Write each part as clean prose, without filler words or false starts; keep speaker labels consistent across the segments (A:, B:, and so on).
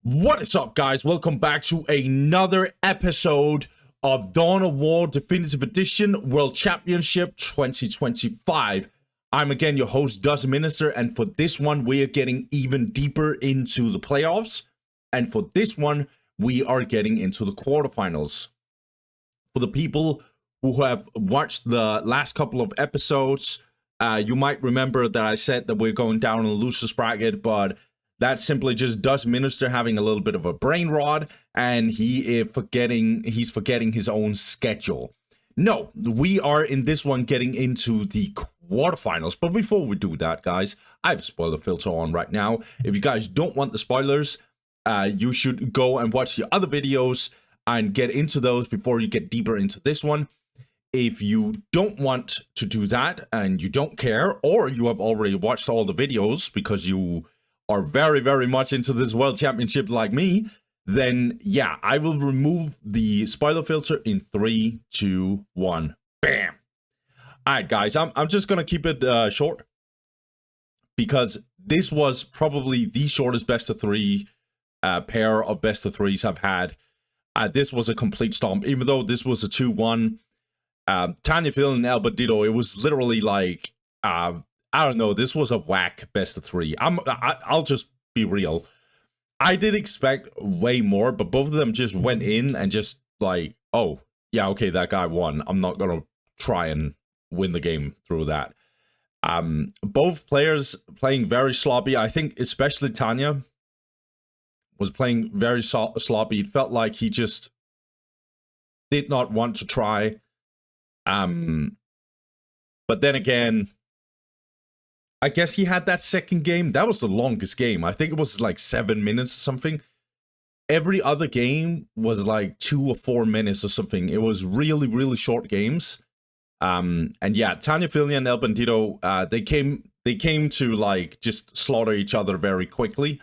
A: What is up, guys? Welcome back to another episode of Dawn of War Definitive Edition World Championship 2025. I'm again your host, Does Minister, and for this one, we are getting even deeper into the playoffs. And for this one, we are getting into the quarterfinals. For the people who have watched the last couple of episodes, you might remember that I said that we're going down in the losers bracket, but that's simply just Does Minister having a little bit of a brain rot, and he's forgetting his own schedule. No, we are in this one getting into the quarterfinals. But before we do that, guys, I have a spoiler filter on right now. If you guys don't want the spoilers, you should go and watch the other videos and get into those before you get deeper into this one. If you don't want to do that and you don't care, or you have already watched all the videos because you are very, very much into this World Championship like me, then yeah, I will remove the spoiler filter in 3, 2, 1. Bam! Alright, guys, I'm just gonna keep it short, because this was probably the shortest best of 3 pair of best of 3s I've had. This was a complete stomp, even though this was a 2-1. Tanya Phil and El Bandito, it was literally like, I don't know, this was a whack best of 3. I'll just be real. I did expect way more, but both of them just went in and just like, oh, yeah, okay, that guy won. I'm not going to try and win the game through that. Both players playing very sloppy. I think especially Tanya was playing very sloppy. It felt like he just did not want to try. But then again, I guess he had that second game. That was the longest game. I think it was like 7 minutes or something. Every other game was like 2 or 4 minutes or something. It was really, really short games. And yeah, Tanya Phil and El Bandito, they came to like just slaughter each other very quickly.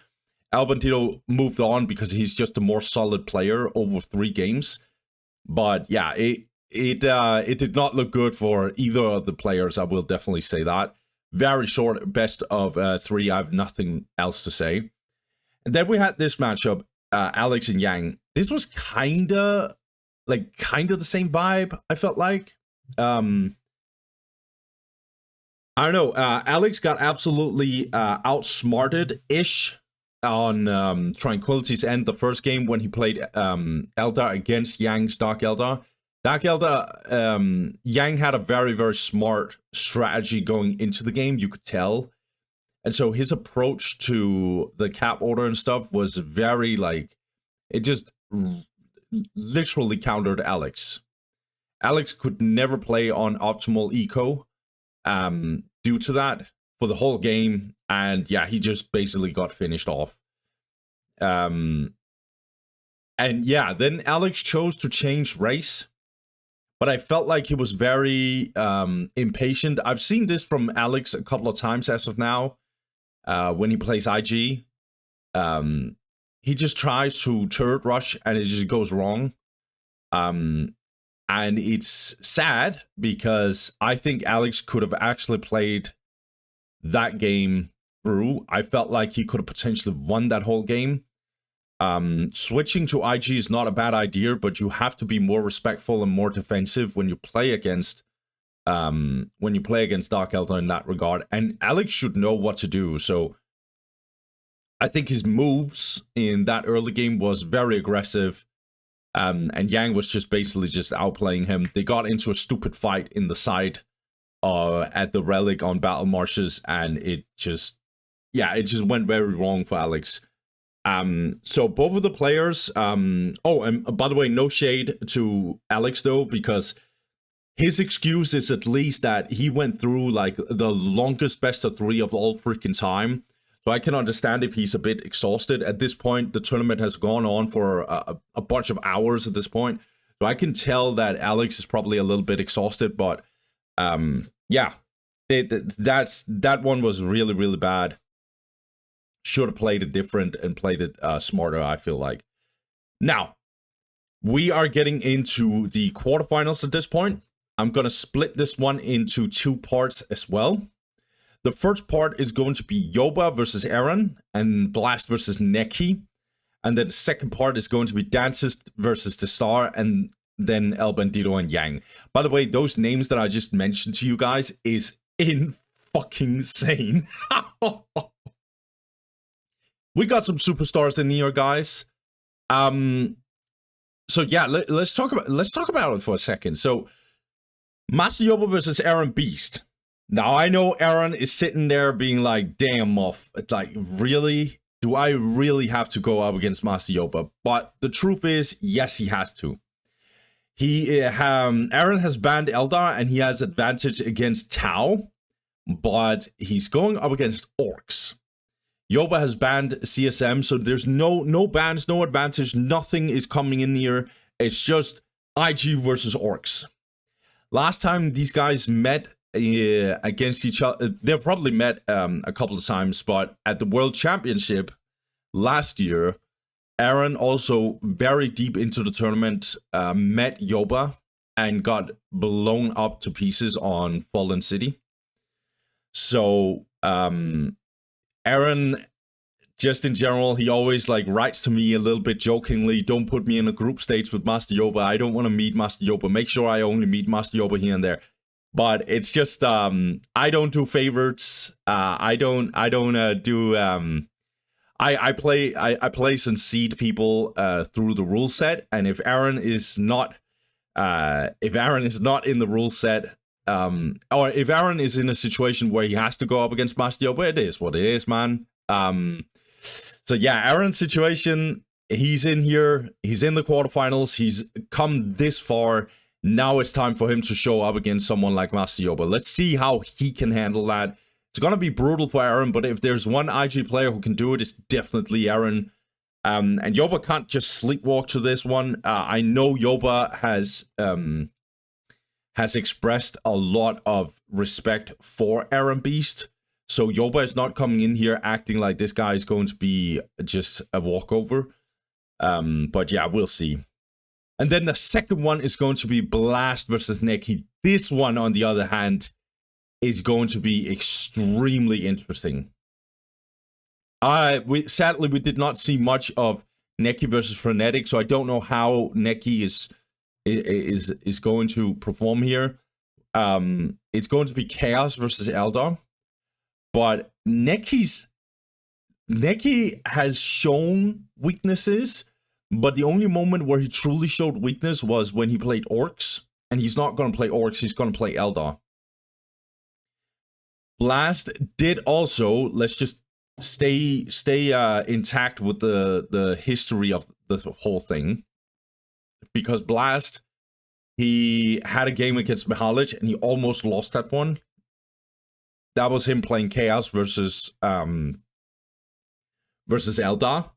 A: El Bandito moved on because he's just a more solid player over 3 games. But yeah, it did not look good for either of the players. I will definitely say that. Very short best of 3. I have nothing else to say. And then we had this matchup, Alex and Yang. This was kinda the same vibe, I felt like. I don't know. Alex got absolutely outsmarted-ish on Tranquility's end the first game when he played Eldar against Yang's Dark Eldar. Dark Eldar, Yang had a very, very smart strategy going into the game, you could tell. And so his approach to the cap order and stuff was very, like, it just literally countered Alex. Alex could never play on optimal eco due to that for the whole game. And yeah, he just basically got finished off. And yeah, then Alex chose to change race. But I felt like he was very impatient. I've seen this from Alex a couple of times as of now. When he plays IG, he just tries to turret rush and it just goes wrong. And it's sad because I think Alex could have actually played that game through. I felt like he could have potentially won that whole game. Switching to IG is not a bad idea, but you have to be more respectful and more defensive when you play against Dark Eldar in that regard. And Alex should know what to do. So I think his moves in that early game was very aggressive. And Yang was just basically just outplaying him. They got into a stupid fight in the side at the relic on Battle Marshes, and it just went very wrong for Alex. So both of the players, and by the way, no shade to Alex though, because his excuse is at least that he went through like the longest best of 3 of all freaking time. So I can understand if he's a bit exhausted at this point. The tournament has gone on for a bunch of hours at this point. So I can tell that Alex is probably a little bit exhausted, but yeah, that one was really, really bad. Should have played it different and played it smarter, I feel like. Now, we are getting into the quarterfinals at this point. I'm going to split this one into 2 parts as well. The first part is going to be Yoba versus Eren and Blast versus Nekki. And then the second part is going to be Dances versus the Star, and then El Bandito and Yang. By the way, those names that I just mentioned to you guys is fucking insane. We got some superstars in here, guys. So yeah, let's talk about it for a second. So Master Yoba versus Erenbeast. Now I know Eren is sitting there being like, "Damn, Muff, it's like, really? Do I really have to go up against Master Yoba?" But the truth is, yes, he has to. Eren has banned Eldar and he has advantage against Tau, but he's going up against Orks. Yoba has banned CSM, so there's no bans, no advantage, nothing is coming in here. It's just IG versus Orks. Last time these guys met against each other, they've probably met a couple of times, but at the World Championship last year, Eren also very deep into the tournament met Yoba and got blown up to pieces on Fallen City. So Eren, just in general, he always like writes to me a little bit jokingly, "Don't put me in a group stage with Master Yoba. I don't want to meet Master Yoba. Make sure I only meet Master Yoba here and there." But it's just I don't do favorites. I place and seed people through the rule set, and if Eren is not in the rule set, or if Eren is in a situation where he has to go up against Master Yoba, it is what it is, man. So yeah, Eren's situation, he's in here, he's in the quarterfinals, he's come this far. Now it's time for him to show up against someone like Master Yoba. Let's see how he can handle that. It's gonna be brutal for Eren, but if there's one IG player who can do it, it's definitely Eren. And Yoba can't just sleepwalk to this one. I know Yoba has expressed a lot of respect for Erenbeast. So Yoba is not coming in here acting like this guy is going to be just a walkover. But yeah, we'll see. And then the second one is going to be Blast versus Nekki. This one, on the other hand, is going to be extremely interesting. Sadly, we did not see much of Nekki versus Frenetic, so I don't know how Nekki is going to perform here. It's going to be Chaos versus Eldar. But Nekki has shown weaknesses, but the only moment where he truly showed weakness was when he played Orks, and he's not going to play Orks, he's going to play Eldar. Blast did also, let's just stay intact with the history of the whole thing, because Blast, he had a game against Mihalich and he almost lost that one. That was him playing Chaos versus Eldar.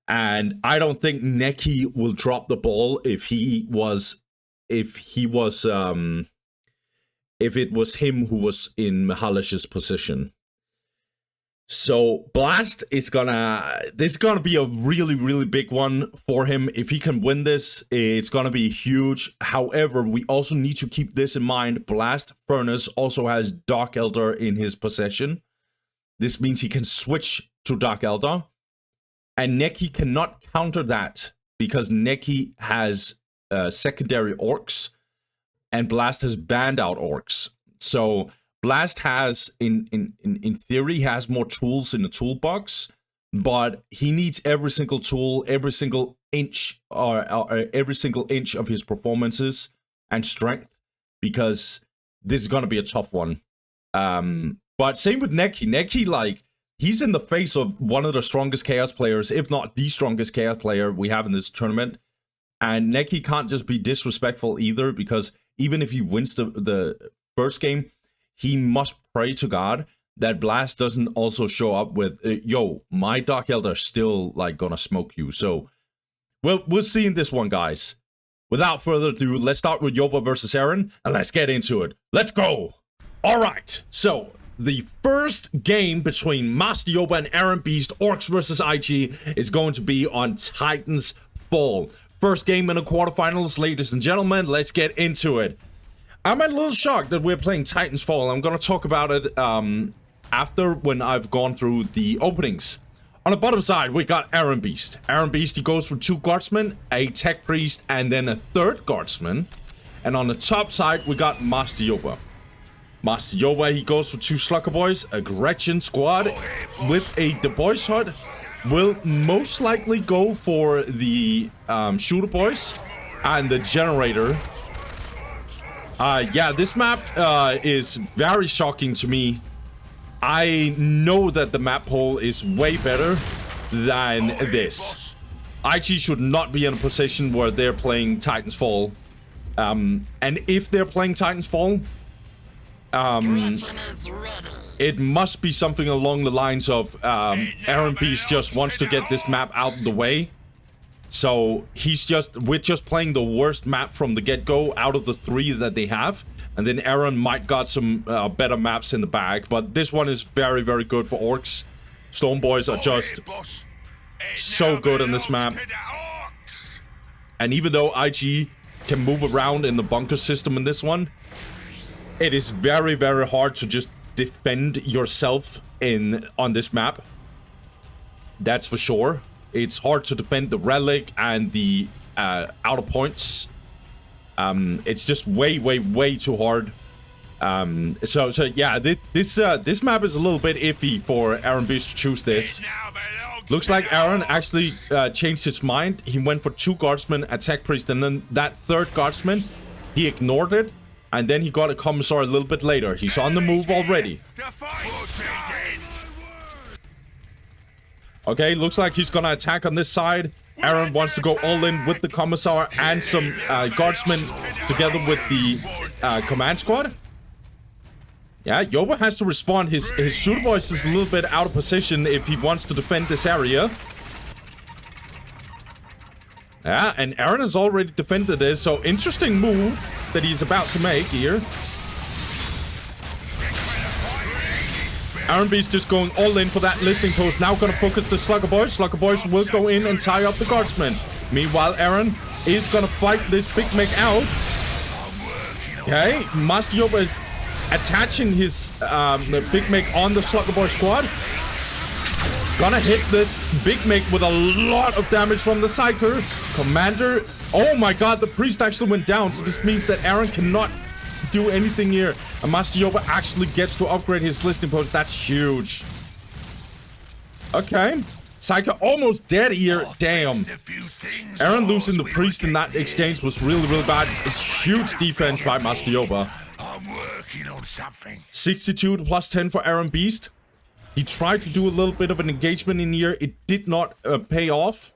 A: And I don't think Nekki will drop the ball if it was him who was in Mihalich's position. So Blast is this is gonna be a really, really big one for him. If he can win this, it's gonna be huge. However, we also need to keep this in mind. Blast Furnace also has Dark Eldar in his possession. This means he can switch to Dark Eldar. And Nekki cannot counter that because Nekki has secondary Orks, and Blast has banned out Orks. So Blast has, in theory, has more tools in the toolbox, but he needs every single tool, every single inch, or every single inch of his performances and strength, because this is going to be a tough one. But same with Nekki. Nekki, like, he's in the face of one of the strongest Chaos players, if not the strongest Chaos player we have in this tournament. And Nekki can't just be disrespectful either, because even if he wins the first game, he must pray to God that Blast doesn't also show up with, yo, my Dark Eldar still, like, gonna smoke you. So, we'll see in this one, guys. Without further ado, let's start with Yoba versus Eren, and let's get into it. Let's go! Alright, so the first game between Master Yoba and Erenbeast, Orks versus IG, is going to be on Titan's Fall. First game in the quarterfinals, ladies and gentlemen. Let's get into it. I'm a little shocked that we're playing Titan's Fall. I'm going to talk about it after, when I've gone through the openings. On the bottom side, we got Erenbeast. Erenbeast, he goes for 2 guardsmen, a tech priest, and then a 3rd guardsman. And on the top side, we got Master Yoba. Master Yoba, he goes for 2 Slugger Boys, a Gretchen squad with a The Boys Hut. Will most likely go for the Shooter Boys and the Generator. Yeah, this map is very shocking to me. I know that the map poll is way better than this. IG should not be in a position where they're playing Titan's Fall. And if they're playing Titan's Fall, it must be something along the lines of Erenbeast just wants to get this map out of the way. So we're just playing the worst map from the get-go out of the 3 that they have. And then Eren might got some better maps in the bag. But this one is very, very good for Orks. Storm Boys are just so good on this map. And even though IG can move around in the bunker system in this one, it is very, very hard to just defend yourself on this map. That's for sure. It's hard to defend the relic and the outer points. It's just way, way, way too hard. So yeah, this map is a little bit iffy for Erenbeast to choose this. Looks like Eren actually changed his mind. He went for 2 guardsmen, a tech priest, and then that 3rd guardsman, he ignored it. And then he got a commissar a little bit later. He's on the move already. Okay, looks like he's gonna attack on this side. Eren wants to go all in with the commissar and some guardsmen together with the command squad. Yeah, Yoba has to respond. His Shooter Boys is a little bit out of position if he wants to defend this area. Yeah, and Eren has already defended this, so interesting move that he's about to make here. Erenbeast just going all in for that listening post. Now gonna focus the Slugger Boys. Slugger Boys will go in and tie up the guardsmen. Meanwhile, Eren is gonna fight this Big Meg out. Okay, Master Yoba is attaching his Big Meg on the Slugger Boy squad. Gonna hit this Big Meg with a lot of damage from the Psyker. Commander. Oh my god, the priest actually went down. So this means that Eren cannot do anything here. And Master Yoba actually gets to upgrade his listening post. That's huge. Okay. Psyker almost dead here. Damn. Eren losing the priest in that exchange was really, really bad. It's huge defense by Master Yoba. 62 to plus 10 for Erenbeast. He tried to do a little bit of an engagement in here. It did not pay off.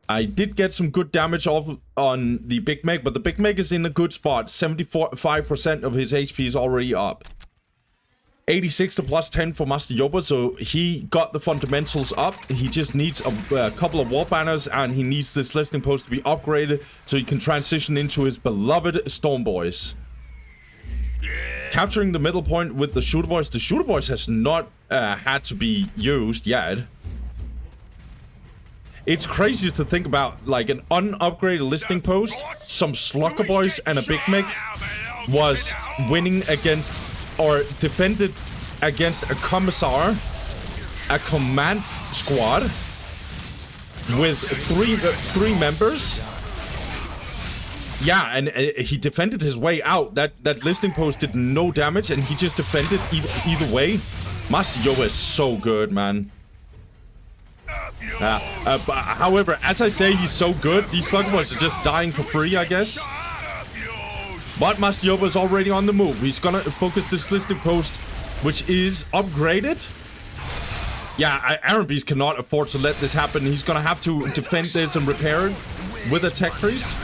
A: I did get some good damage off on the Big Meg, but the Big Meg is in a good spot. 75% of his HP is already up. 86 to plus 10 for Master Yoba, so he got the fundamentals up. He just needs a couple of wall banners, and he needs this listening post to be upgraded so he can transition into his beloved Storm Boys. Capturing the middle point with the Shooter Boys. The Shooter Boys has not had to be used yet. It's crazy to think about, like, an unupgraded listening post, some Slugger Boys and a Big Meg was winning against, or defended against a commissar, a command squad with three members. Yeah, and he defended his way out. That listening post did no damage, and he just defended either way. Master Yoba is so good, man. However, as I say, he's so good. These Slugger Boys are just dying for free, I guess. But Master Yoba is already on the move. He's gonna focus this listening post, which is upgraded. Yeah, Erenbeast cannot afford to let this happen. He's gonna have to defend this and repair it with a Tech Priest.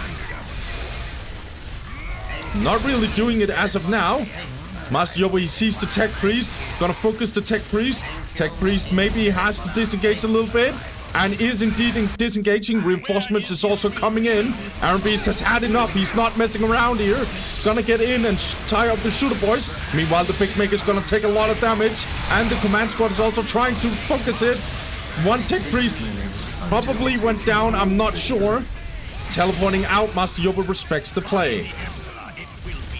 A: Not really doing it as of now. Master Yoba, he sees the Tech Priest. Gonna focus the Tech Priest. Tech Priest maybe has to disengage a little bit. And is indeed disengaging. Reinforcements is also coming in. Erenbeast has had enough. He's not messing around here. He's gonna get in and tie up the Shooter Boys. Meanwhile, the Big Meg is gonna take a lot of damage. And the Command Squad is also trying to focus it. One Tech Priest probably went down. I'm not sure. Teleporting out. Master Yoba respects the play.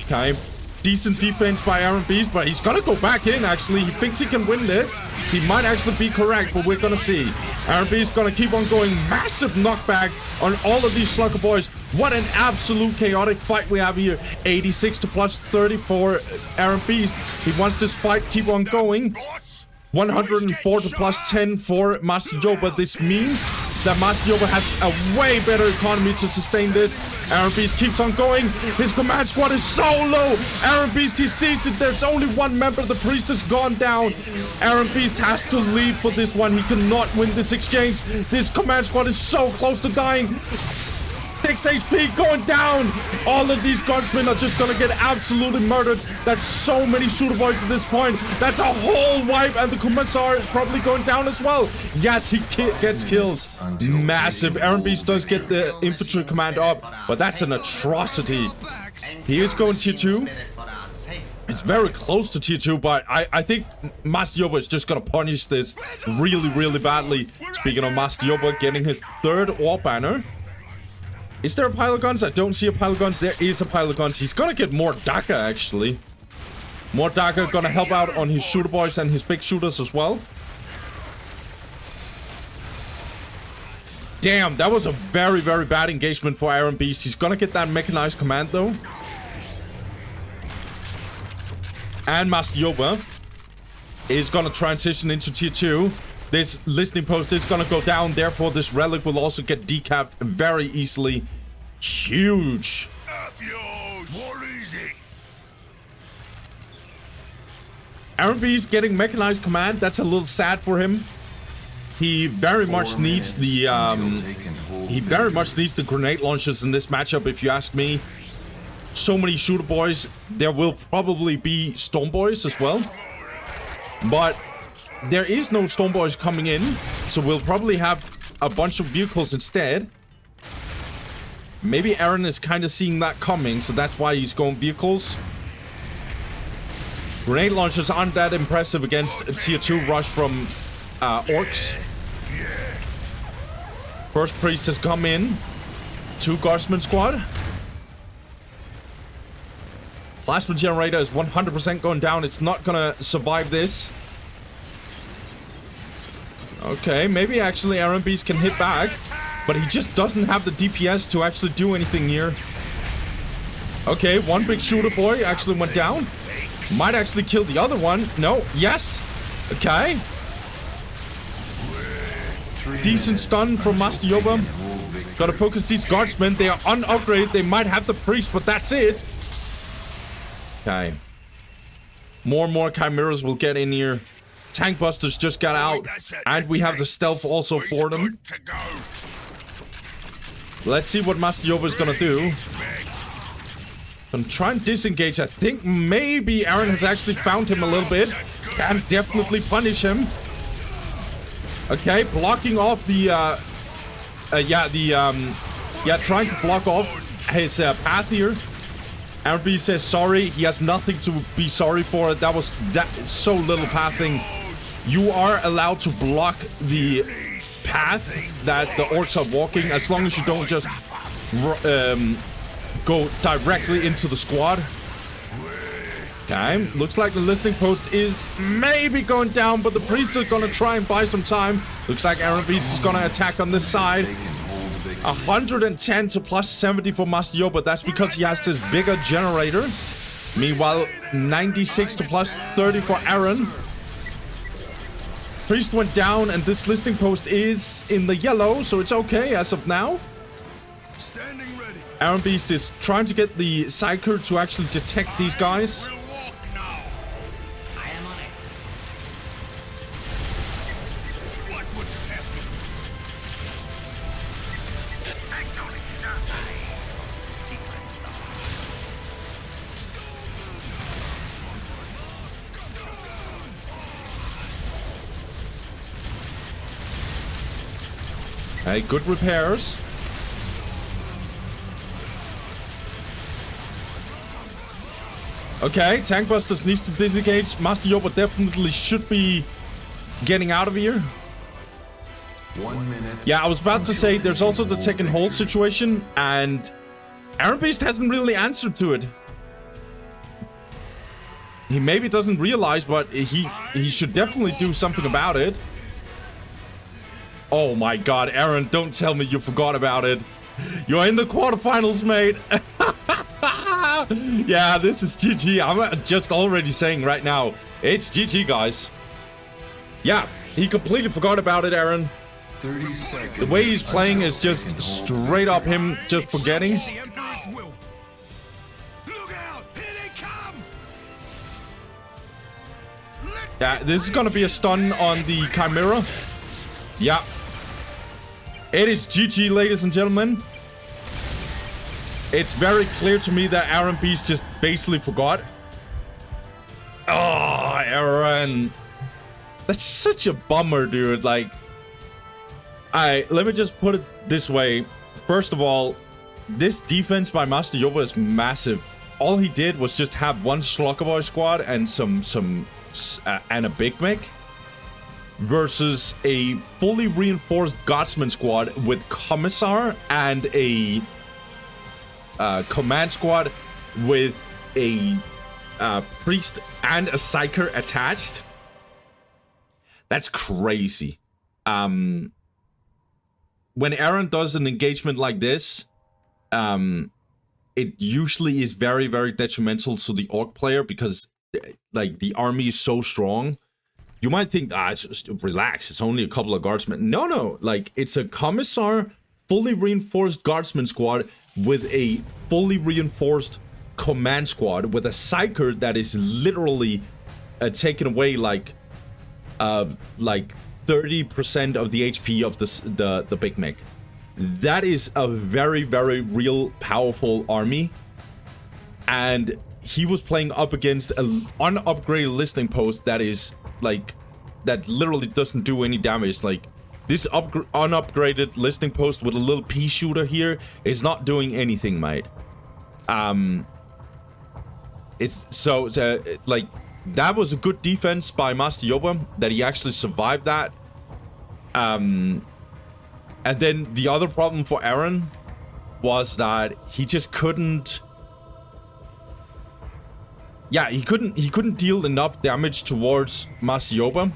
A: Okay. Decent defense by Erenbeast, but he's gonna go back in, actually. He thinks he can win this. He might actually be correct, but we're gonna see. Erenbeast gonna keep on going. Massive knockback on all of these Slugger boys. What an absolute chaotic fight we have here. 86 to plus 30 for Erenbeast. He wants this fight keep on going. 104 to plus 10 for Master Yoba. This means that Master Yoba has a way better economy to sustain this. Erenbeast keeps on going. His command squad is so low. Erenbeast, he sees it. There's only one member. The priest has gone down. Erenbeast has to leave for this one. He cannot win this exchange. This command squad is so close to dying. 6 HP going down. All of these guardsmen are just gonna get absolutely murdered. That's so many shooter boys at this point. That's a whole wipe, and the Commissar is probably going down as well. Yes, he gets killed. Massive. Erenbeast does get the infantry command up, but that's an atrocity. He is going tier 2. It's very close to tier 2, but I think Master Yoba is just gonna punish this really, really badly. Speaking of Master Yoba getting his 3rd war banner. Is there a pile of guns? I don't see a pile of guns. There is a pile of guns. He's gonna get more Dagger, actually. More Dagger gonna help out on his shooter boys and his big shooters as well. Damn, that was a very, very bad engagement for Erenbeast. He's gonna get that mechanized command, though. And Master Yoba is gonna transition into tier 2. This listening post is gonna go down, therefore this relic will also get decapped very easily. Huge. Erenbeast getting mechanized command, that's a little sad for him. He very much needs the grenade launchers in this matchup, if you ask me. So many shooter boys. There will probably be storm boys as well, but there is no storm boys coming in, so we'll probably have a bunch of vehicles instead. Maybe Eren is kind of seeing that coming, so that's why he's going vehicles. Grenade launchers aren't that impressive against a tier 2 rush from Orks. First priest has come in. 2 guardsman squad. Plasma generator is 100% going down. It's not gonna survive this. Okay, maybe actually Erenbeast can hit back, but he just doesn't have the DPS to actually do anything here. Okay, one big shooter boy actually went down. Might actually kill the other one. No, yes. Okay. Decent stun from Master Yoba. Gotta focus these guardsmen. They are unupgraded. They might have the priest, but that's it. Okay. More and more chimeras will get in here. Tank busters just got out, and we have the stealth also for them. Let's see what Master Yoba is gonna do. I'm trying to disengage. I think maybe Eren has actually found him a little bit. Can definitely punish him. Okay, blocking off the trying to block off his path here. Erenbeast says sorry. He has nothing to be sorry for. That so little pathing. You are allowed to block the path that the orcs are walking, as long as you don't just go directly into the squad. Okay, looks like the listening post is maybe going down, but the priest is gonna try and buy some time. Looks like Erenbeast is gonna attack on this side. 110 to plus 70 for Master Yoba. That's because he has this bigger generator. Meanwhile, 96 to plus 30 for Eren. Priest went down, and this listening post is in the yellow, so it's okay as of now. Erenbeast is trying to get the Psyker to actually detect these guys. Hey, good repairs. Okay, Tank Busters needs to disengage. Master Yoba definitely should be getting out of here.
B: 1 minute.
A: Yeah, I was about to say there's also the take and hold situation, and Erenbeast hasn't really answered to it. he maybe doesn't realize, but he should definitely do something about it. Oh my god, Eren, don't tell me you forgot about it. You're in the quarterfinals, mate. Yeah, this is GG. I'm just already saying right now, it's GG, guys. Yeah, he completely forgot about it, Eren.
B: 30 seconds.
A: The way he's playing is just straight up him just forgetting. Yeah, this is gonna be a stun on the Chimera. Yeah. It is GG, ladies and gentlemen. It's very clear to me that Erenbeast just basically forgot. Oh, Eren. That's such a bummer, dude. Like, alright, let me just put it this way. First of all, this defense by Master Yoba is massive. All he did was just have one Slugger Boy squad and and a Big Mech versus a fully reinforced Guardsman squad with Commissar and a command squad with a priest and a psyker attached. That's crazy. When Eren does an engagement like this, it usually is very, very detrimental to the Orc player because, like, the army is so strong. You might think, it's just relax, it's only a couple of guardsmen. No, like, it's a Commissar, fully reinforced guardsman squad with a fully reinforced command squad with a psyker that is literally taken away like 30% of the HP of the Big Mech. That is a very, very real powerful army. And he was playing up against an unupgraded listening post that is like, that literally doesn't do any damage. Like, this unupgraded listening post with a little pea shooter here is not doing anything, mate. It's so like, that was a good defense by Master Yoba that he actually survived that. And then the other problem for Eren was that he just couldn't. Yeah, he couldn't deal enough damage towards Master Yoba.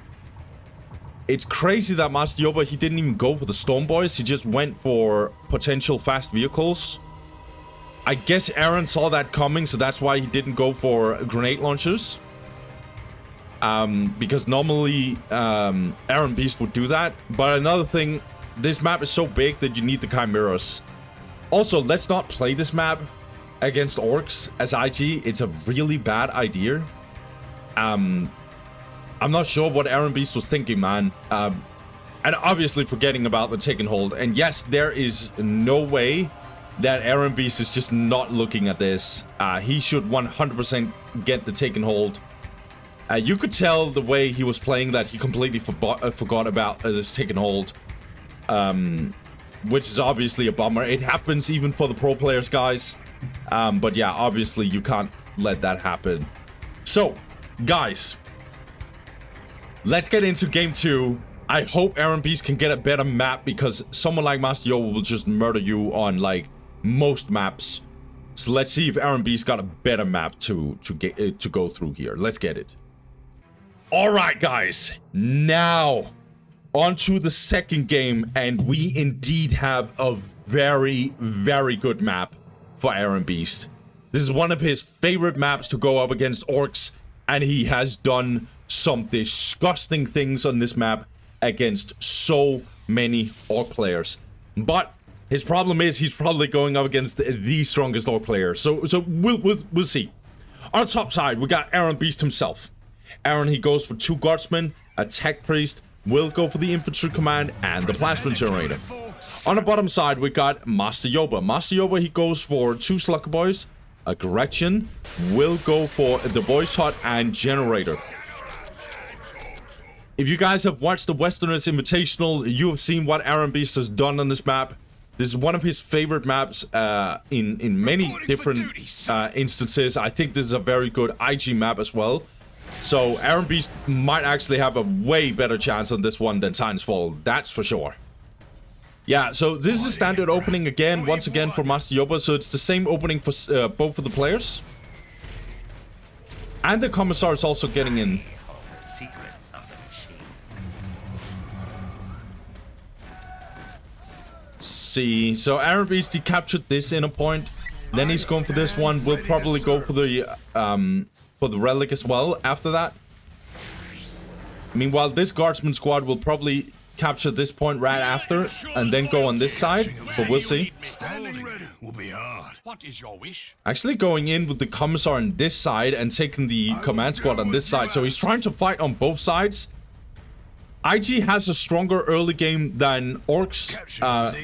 A: It's crazy that Master Yoba, he didn't even go for the Storm Boys. He just went for potential fast vehicles. I guess Eren saw that coming, so that's why he didn't go for grenade launchers. Because normally Erenbeast would do that. But another thing, this map is so big that you need the Chimeras. Also, let's not play this map against Orcs as IG. It's a really bad idea. I'm not sure what Erenbeast was thinking, man. And obviously forgetting about the take and hold. And yes, there is no way that Erenbeast is just not looking at this. He should 100% get the take and hold. You could tell the way he was playing that he completely forgot about this take and hold. Which is obviously a bummer. It happens even for the pro players, guys. But yeah, obviously you can't let that happen. So, guys, let's get into game 2. I hope Erenbeast can get a better map because someone like Master Yoba will just murder you on like most maps. So let's see if Erenbeast got a better map to go through here. Let's get it. All right, guys. Now on to the second game, and we indeed have a very, very good map for Erenbeast. This is one of his favorite maps to go up against Orcs, and he has done some disgusting things on this map against so many Orc players. But his problem is he's probably going up against the strongest Orc player. So we'll see. On the top side, we got Erenbeast himself. Eren, he goes for 2 guardsmen, a tech priest, will go for the infantry command, and the plasma generator. On the bottom side, we got Master Yoba. Master Yoba, he goes for 2 Slugger Boys, a Gretchen, will go for the Voice Hut and generator. If you guys have watched the Westerners Invitational, you have seen what Erenbeast has done on this map. This is one of his favorite maps in many different instances. I think this is a very good IG map as well. So Erenbeast might actually have a way better chance on this one than Titan's Fall, that's for sure. Yeah, so this is a standard opening again, once again for Master Yoba, so it's the same opening for both of the players. And the Commissar is also getting in.
C: Secrets of the machine.
A: See, so Erenbeast, he captured this inner point. Then he's going for this one. We'll probably go for the relic as well after that. Meanwhile, this guardsman squad will probably capture this point right after and then go on this side, but we'll see.
D: Standing ready will be hard.
E: What is your wish?
A: Actually going in with the Commissar on this side and taking the command squad on this side. So he's trying to fight on both sides. IG has a stronger early game than Orks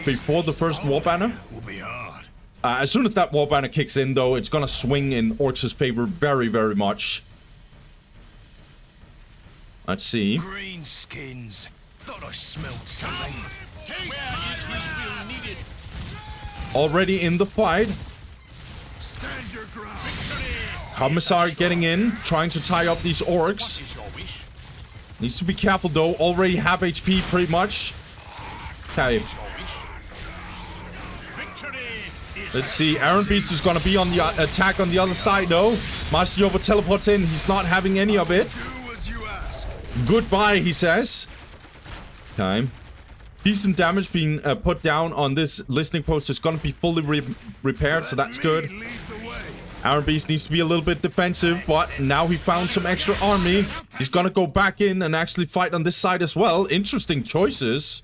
A: before the first war banner.
D: Will be hard.
A: As soon as that war banner kicks in, though, it's gonna swing in Orks' favor very, very much. Let's see.
D: Green skins. Thought I smelled something.
A: Already in the fight.
D: Stand your ground.
A: Commissar getting in, trying to tie up these Orks. Needs to be careful, though. Already half HP, pretty much. Okay. Let's see. Erenbeast is gonna be on the attack on the other side, though. Master Yoba teleports in. He's not having any of it.
D: Do as you ask.
A: Goodbye, he says. Okay. Decent damage being put down on this listening post. Is going to be fully repaired, so that's good.
D: Lead the way.
A: Erenbeast needs to be a little bit defensive, but now he found some extra army. He's going to go back in and actually fight on this side as well. Interesting choices.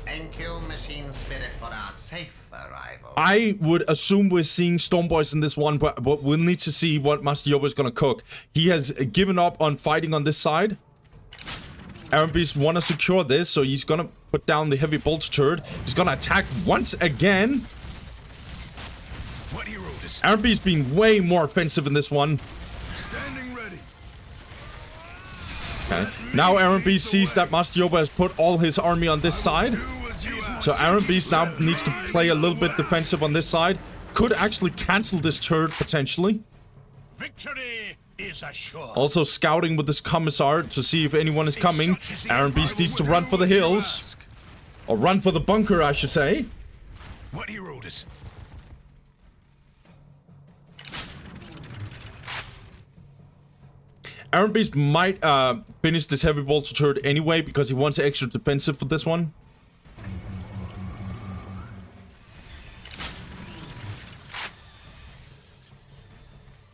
C: Thank you, Machine Spirit, for our safe arrival.
A: I would assume we're seeing Stormboys in this one, but we'll need to see what Master Yoba is going to cook. He has given up on fighting on this side. Erenbeast want to secure this, so he's going to put down the heavy bolter turret. He's going to attack once again.
D: What are your orders?
A: Erenbeast being way more offensive in this one.
D: Standing ready.
A: Okay. Now Erenbeast sees that Master Yoba has put all his army on this side.
D: Do as you ask.
A: So Erenbeast now needs to play a little bit defensive on this side. Could actually cancel this turret potentially.
E: Victory is assured.
A: Also scouting with this Commissar to see if anyone is coming. Erenbeast needs to run for the hills. Or run for the bunker, I should say.
D: What are your orders?
A: Erenbeast might finish this heavy bolter turret anyway because he wants extra defensive for this one.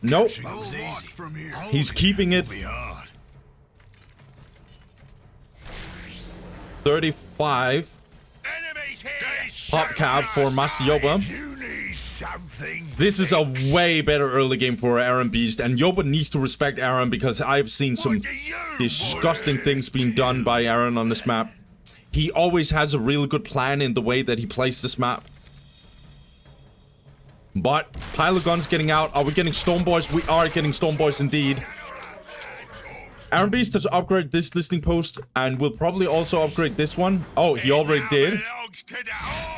A: Nope.
D: That was easy. From here.
A: He's keeping it.
D: Be hard.
A: 35.
E: Enemies here.
A: Pop cap for Master Yoba.
D: You need something.
A: This is a way better early game for Erenbeast, and Yoba needs to respect Eren because I've seen some disgusting things being done by Eren on this map. He always has a really good plan in the way that he plays this map. But pile of guns getting out. Are we getting Stormboys? We are getting Stormboys indeed. Erenbeast has upgraded this listening post and will probably also upgrade this one. Oh, he already did.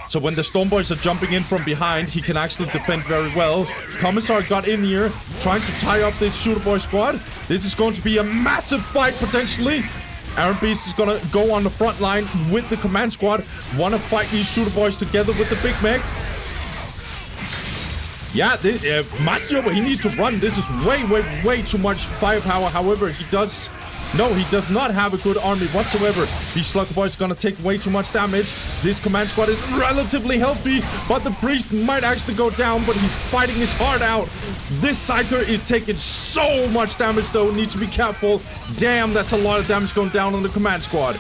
A: So when the Stormboys are jumping in from behind, he can actually defend very well. Commissar got in here, trying to tie up this Shooter Boy squad. This is going to be a massive fight, potentially. Erenbeast is going to go on the front line with the command squad. Want to fight these Shooter Boys together with the Big Mech. Yeah, Master Yoba, he needs to run. This is way too much firepower. However, he does not have a good army whatsoever. These Slugger Boys are gonna take way too much damage. This command squad is relatively healthy, but the priest might actually go down, but he's fighting his heart out. This Psyker is taking so much damage, though. Needs to be careful. Damn, that's a lot of damage going down on the command squad.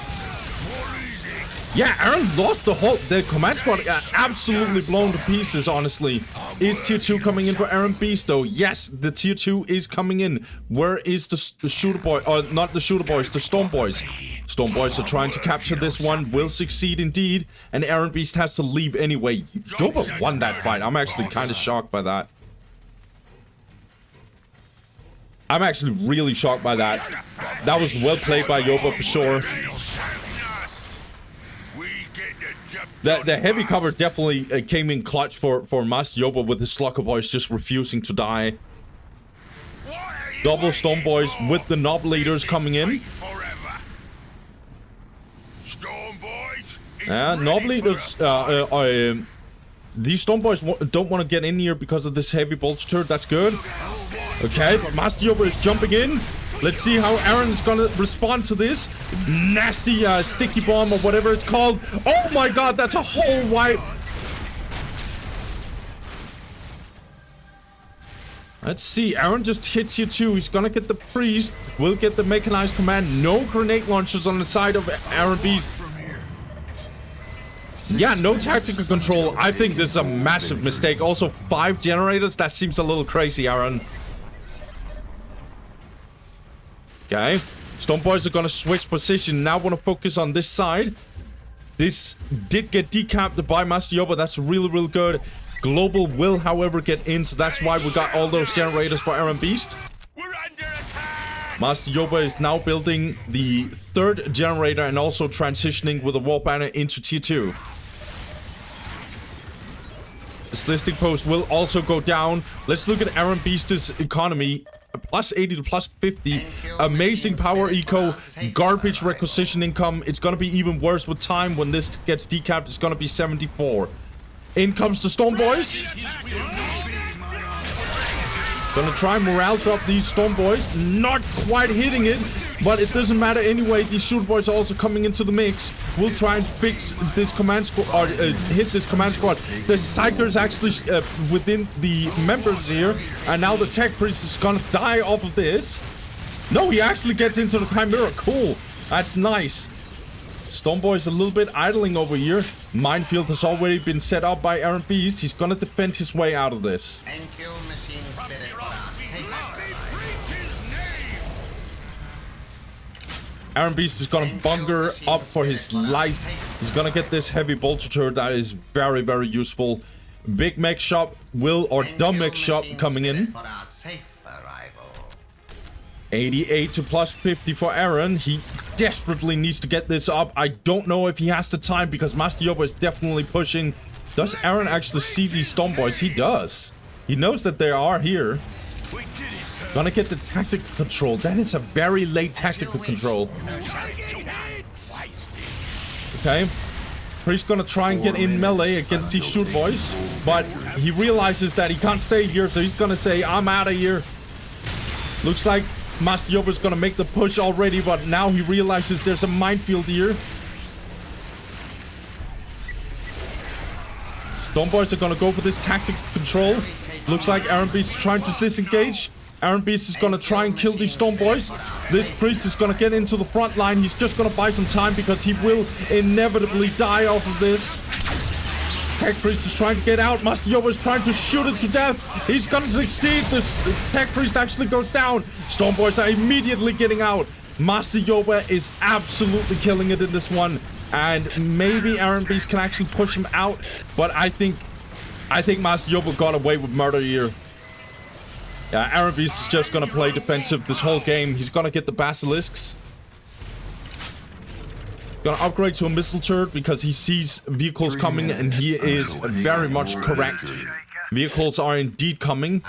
A: Yeah, Eren lost the command squad absolutely blown to pieces, honestly. Is tier 2 coming in for Erenbeast, though? Yes, the tier 2 is coming in. Where is the Shooter Boy? Not the Shooter Boys, the Storm Boys. Storm Boys are trying to capture this one. Will succeed indeed. And Erenbeast has to leave anyway. Yoba won that fight. I'm actually kind of shocked by that. I'm actually really shocked by that. That was well played by Yoba for sure. The heavy cover definitely came in clutch for Master Yoba with his Slugger Boys just refusing to die. Double Storm Boys with the Knob Leaders coming in. Knob Leaders these Storm Boys don't want to get in here because of this heavy bolter turret. That's good. Okay, but Master Yoba is jumping in. Let's see how Aaron's gonna respond to this. Nasty sticky bomb or whatever it's called. Oh my god, that's a whole wipe. Let's see, Aaron just hits you too. He's gonna get the priest. We'll get the mechanized command. No grenade launchers on the side of Erenbeast. Yeah, no tactical control. I think this is a massive mistake. Also, 5 generators. That seems a little crazy, Aaron. Okay. Storm Boys are gonna switch position. Now want to focus on this side. This did get decapped by Master Yoba. That's really, really good. Global will, however, get in, so that's why we got all those generators for Erenbeast.
E: We're under attack!
A: Master Yoba is now building the 3rd generator and also transitioning with a war banner into tier 2. This listing post will also go down. Let's look at Erenbeast's economy. Plus 80 to plus 50. Amazing power eco. Garbage requisition income. It's gonna be even worse with time. When this gets decapped, it's gonna be 74. In comes the Storm Boys. Gonna try morale drop these Storm Boys. Not quite hitting it, but it doesn't matter anyway. These Shooter Boys are also coming into the mix. We'll try and fix this command squad, or hit this command squad. The Psyker is actually within the members here, and now the Tech Priest is gonna die off of this. No, he actually gets into the Chimera. Cool. That's nice. Storm Boy is a little bit idling over here. Minefield has already been set up by Erenbeast. He's gonna defend his way out of this.
C: Thank you, machine spirit, for our safe arrival.
A: Erenbeast is gonna bunker up for his life. He's gonna get this heavy bolter turret that is very, very useful. Big mech shop will, or dumb mech shop coming in. 88 to plus 50 for Aaron. He desperately needs to get this up. I don't know if he has the time because Master Yoba is definitely pushing. Does Aaron actually see these Storm Boys? He does. He knows that they are here. Gonna get the tactical control. That is a very late tactical control. Okay. He's gonna try and get in melee against these Shoot Boys. But he realizes that he can't stay here, so he's gonna say, I'm out of here. Looks like Master Yoba is gonna make the push already, but now he realizes there's a minefield here. Storm Boys are gonna go for this tactical control. Looks like Erenbeast is trying to disengage. Erenbeast is gonna try and kill these Storm Boys. This priest is gonna get into the front line. He's just gonna buy some time because he will inevitably die off of this. Tech Priest is trying to get out. Master Yoba is trying to shoot it to death. He's gonna succeed. This Tech Priest actually goes down. Storm Boys are immediately getting out. Master Yoba is absolutely killing it in this one. And maybe Erenbeast can actually push him out. But I think Master Yoba got away with murder here. Yeah, Erenbeast is just gonna play defensive this whole game. He's gonna get the basilisks. Gonna upgrade to a missile turret because he sees vehicles coming, and he is very much correct. Vehicles are indeed coming.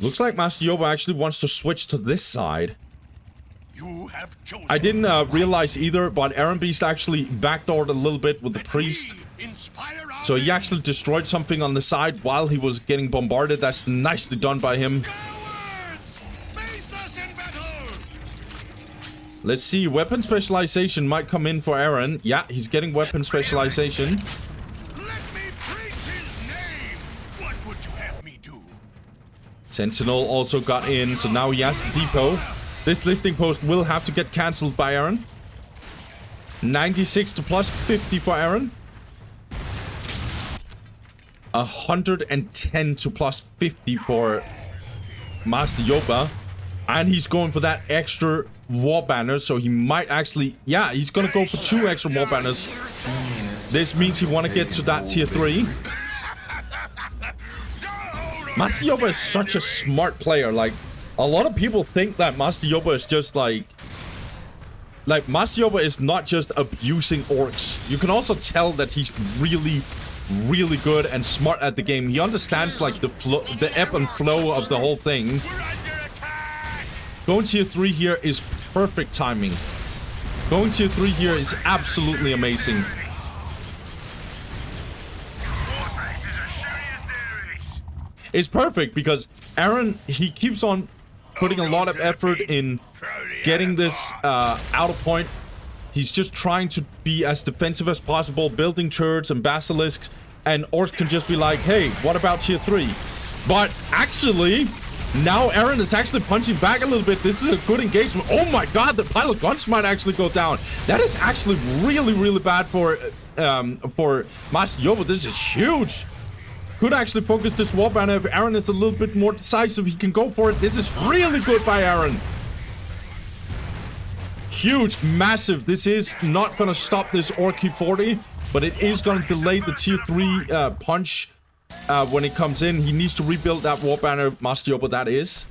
A: Looks like Master Yoba actually wants to switch to this side. I didn't realize either, but Erenbeast actually backdoored a little bit with the priest. So he actually destroyed something on the side while he was getting bombarded. That's nicely done by him. Let's see, weapon specialization might come in for Aaron. Yeah, he's getting weapon specialization.
E: Let me preach his name. What would you have me do?
A: Sentinel also got in, so now he has the depot. This listing post will have to get cancelled by Aaron. 96 to plus 50 for Aaron. 110 to plus 50 for Master Yoba. And he's going for that extra war banner, so he might actually... Yeah, he's gonna go for 2 extra war banners. This means he want to get to that tier 3. Master Yoba is such a smart player. Like, a lot of people think that Master Yoba is just like Master Yoba is not just abusing orcs. You can also tell that he's really, really good and smart at the game. He understands like the ebb and flow of the whole thing. Going tier 3 here is perfect timing. Going tier 3 here is absolutely amazing. It's perfect because Eren, he keeps on putting a lot of effort in getting this out of point. He's just trying to be as defensive as possible, building turrets and basilisks, and Orks can just be like, hey, what about tier 3? But actually, now Eren is actually punching back a little bit. This is a good engagement. Oh my god, the pile of guns might actually go down. That is actually really, really bad for Master Yoba. This is huge. Could actually focus this war banner. If Eren is a little bit more decisive, he can go for it. This is really good by Eren. Huge, massive. This is not going to stop this Orky 40, but it is going to delay the tier 3 punch when it comes in. He needs to rebuild that war banner, Master Yoba, that is.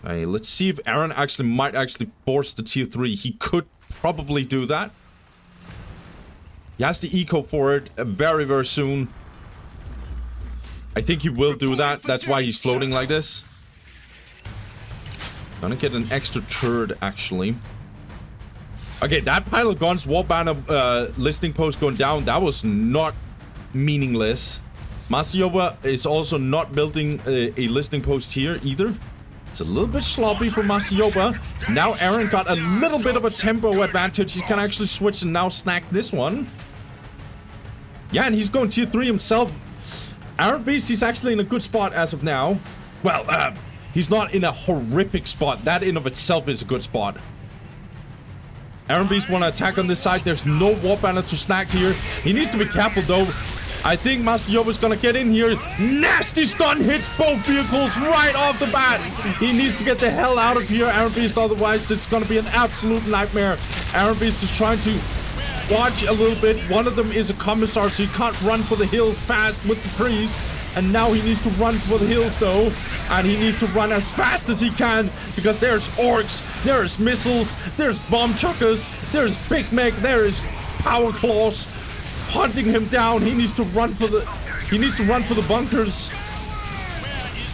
A: Hey, let's see if Eren might actually force the tier 3. He could probably do that. He has the eco for it very, very soon. I think he will do that. That's why he's floating like this. Gonna get an extra turret, actually. Okay, that pile of guns, wall banner, listing post going down, that was not meaningless. Master Yoba is also not building a listing post here either. It's a little bit sloppy for Master Yoba. Now Eren got a little bit of a tempo advantage. He can actually switch and now snack this one. Yeah, and he's going tier 3 himself. Erenbeast, he's actually in a good spot as of now. Well, he's not in a horrific spot. That in of itself is a good spot. Erenbeast want to attack on this side. There's no war banner to snack here. He needs to be careful though. I think Master Yoba's gonna get in here. Nasty stun hits both vehicles right off the bat. He needs to get the hell out of here, Erenbeast. Otherwise, this is gonna be an absolute nightmare. Erenbeast is trying to watch a little bit. One of them is a commissar, so he can't run for the hills fast with the priest. And now he needs to run for the hills though. And he needs to run as fast as he can, because there's orcs, there's missiles, there's bomb chuckers, there's Big Meg, there is power claws hunting him down. He needs to run for the bunkers.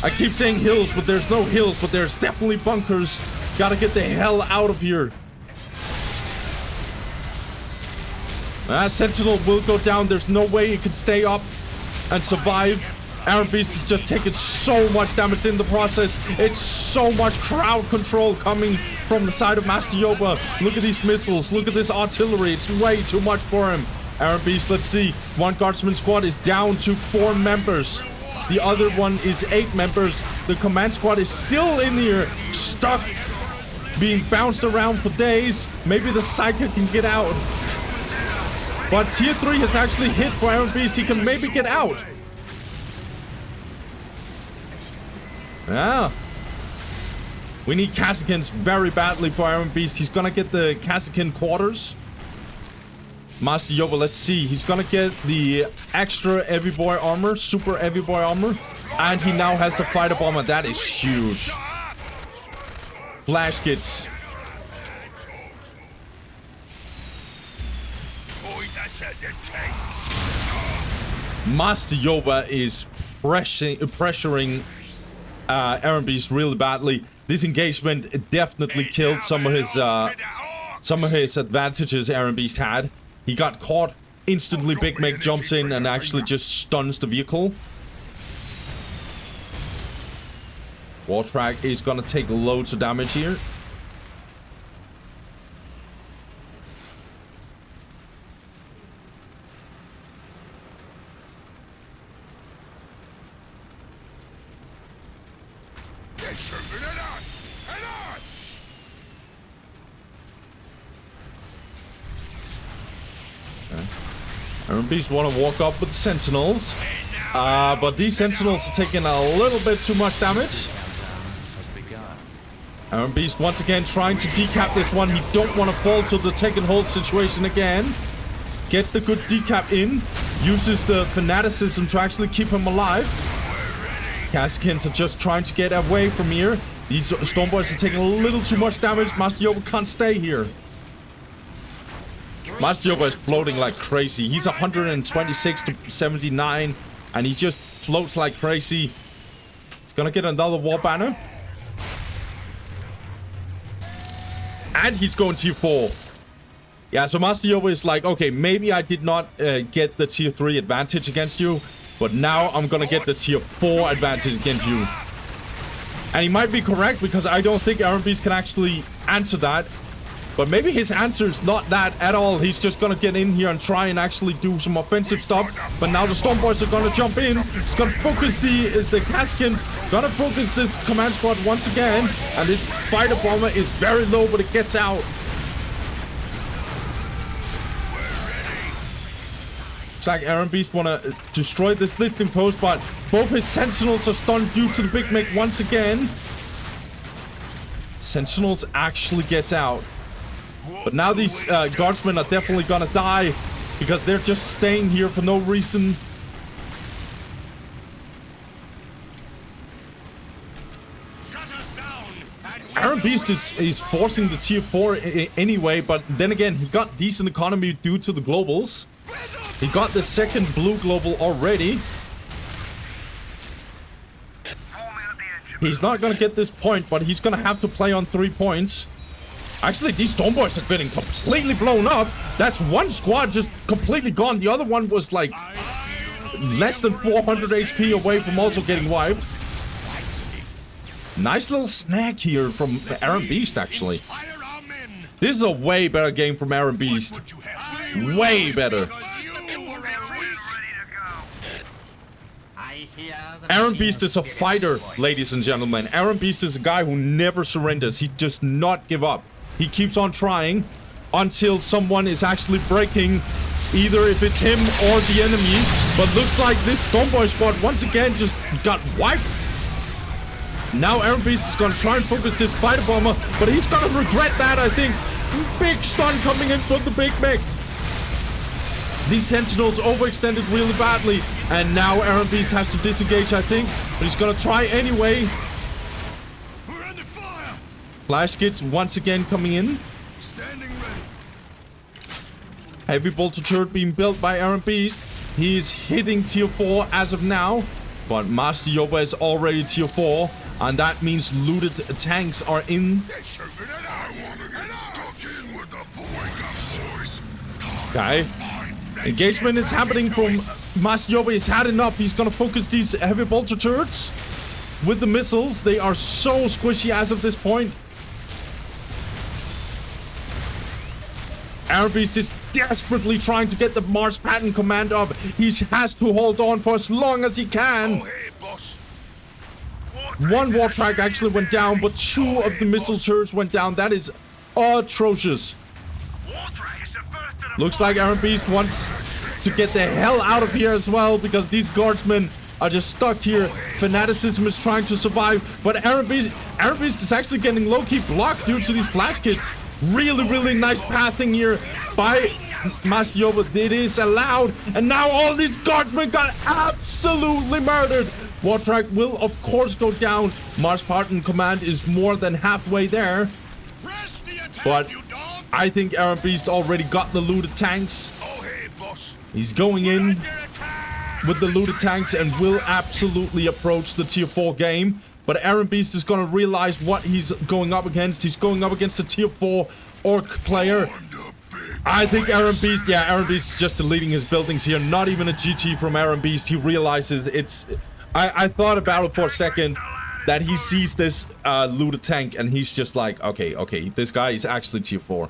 A: I keep saying hills, but there's no hills, but there's definitely bunkers. Gotta get the hell out of here. Sentinel will go down. There's no way he can stay up and survive. Erenbeast is just taking so much damage in the process. It's so much crowd control coming from the side of Master Yoba. Look at these missiles. Look at this artillery. It's way too much for him. Erenbeast, let's see. One guardsman squad is down to 4 members. The other one is 8 members. The command squad is still in here, stuck, being bounced around for days. Maybe the Psyker can get out. But tier 3 has actually hit for Erenbeast. He can maybe get out. Yeah. We need Kasrkins very badly for Erenbeast. He's gonna get the Kasrkin quarters. Master Yoba, let's see. He's gonna get the extra Heavy Boy armor, super Heavy Boy armor. And he now has the fighter bomber. That is huge. Flash kits. Master Yoba is pressuring Erenbeast really badly. This engagement definitely killed some of his advantages Erenbeast had. He got caught instantly. Big Meg jumps in and actually just stuns the vehicle. Wartrack is gonna take loads of damage here. Erenbeast want to walk up with Sentinels, but these Sentinels are taking a little bit too much damage. Erenbeast once again trying to decap this one. He don't want to fall to the take and hold situation again. Gets the good decap in, uses the fanaticism to actually keep him alive. Kasrkins are just trying to get away from here. These Stormboys are taking a little too much damage. Master Yoba can't stay here. Master Yoba is floating like crazy. He's 126 to 79, and he just floats like crazy. He's gonna get another war banner. And he's going tier 4. Yeah, so Master Yoba is like, okay, maybe I did not get the tier 3 advantage against you, But now I'm gonna get the tier 4 advantage against you. And he might be correct because I don't think Erenbeast can actually answer that. But maybe his answer is not that at all. He's just gonna get in here and try and actually do some offensive stuff. But now the Storm Boys are gonna jump in. He's gonna focus the Caskins. Gonna focus this command squad once again. And this fighter bomber is very low, but it gets out. Looks like Erenbeast wanna destroy this listing post, but both his Sentinels are stunned due to the Big Mech once again. Sentinels actually gets out. But now these guardsmen are definitely gonna die because they're just staying here for no reason. Erenbeast is forcing the tier 4 anyway, but then again, he got decent economy due to the globals. He got the second blue global already. He's not gonna get this point, but he's gonna have to play on 3 points. Actually, these Storm Boys are getting completely blown up. That's one squad just completely gone. The other one was like less than 400 HP away from also getting wiped. Nice little snack here from Erenbeast, actually. This is a way better game from Erenbeast. Way better. Erenbeast is a fighter, ladies and gentlemen. Erenbeast is a guy who never surrenders. He does not give up. He keeps on trying until someone is actually breaking, either if it's him or the enemy. But looks like this Stormboy squad once again just got wiped. Now Erenbeast is going to try and focus this fighter bomber, but he's going to regret that, I think. Big stun coming in from the Big Mech. These Sentinels overextended really badly, and now Erenbeast has to disengage, I think, but he's going to try anyway.
E: We're under fire.
A: Flash kits once again coming in.
E: Standing ready.
A: Heavy bolter turret being built by Erenbeast. He is hitting tier 4 as of now, but Master Yoba is already tier 4, and that means looted tanks are in. Okay. Engagement is happening from Master Yoba. He's had enough. He's gonna focus these heavy bolter turrets with the missiles. They are so squishy as of this point. Erenbeast is desperately trying to get the Mars Pattern command up. He has to hold on for as long as he can. One war track actually went down, but 2 of the missile turrets went down. That is atrocious. Looks like Erenbeast wants to get the hell out of here as well, because these guardsmen are just stuck here. Fanaticism is trying to survive, but Erenbeast is actually getting low-key blocked due to these flash kits. Really nice pathing here by Master Yoba. It is allowed, and now all these guardsmen got absolutely murdered. Wartrack will of course go down. Mars Spartan command is more than halfway there, but I think Erenbeast already got the looted tanks. He's going in with the looted tanks and will absolutely approach the tier 4 game. But Erenbeast is going to realize what he's going up against. He's going up against a tier 4 Orc player. I think Erenbeast is just deleting his buildings here. Not even a GG from Erenbeast. He realizes it's... I thought about it for a second, that he sees this looted tank and he's just like, okay, this guy is actually tier 4.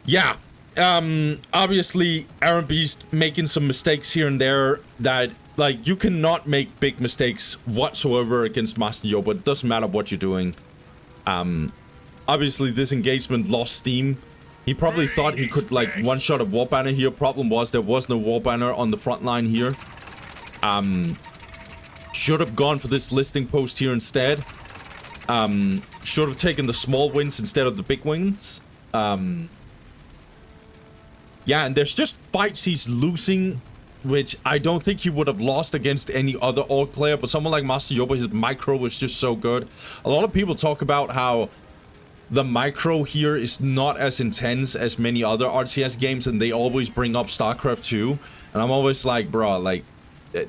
A: Yeah. Obviously, Erenbeast making some mistakes here and there that... Like, you cannot make big mistakes whatsoever against Master Yoba. It doesn't matter what you're doing. Obviously, this engagement lost steam. He probably thought he could, like, one-shot a war banner here. Problem was, there was no war banner on the front line here. Should have gone for this listing post here instead. Should have taken the small wins instead of the big wins. Yeah, and there's just fights he's losing, which I don't think he would have lost against any other Orc player, but someone like Master Yoba, his micro is just so good. A lot of people talk about how the micro here is not as intense as many other RTS games, and they always bring up StarCraft 2. And I'm always like, bro, like,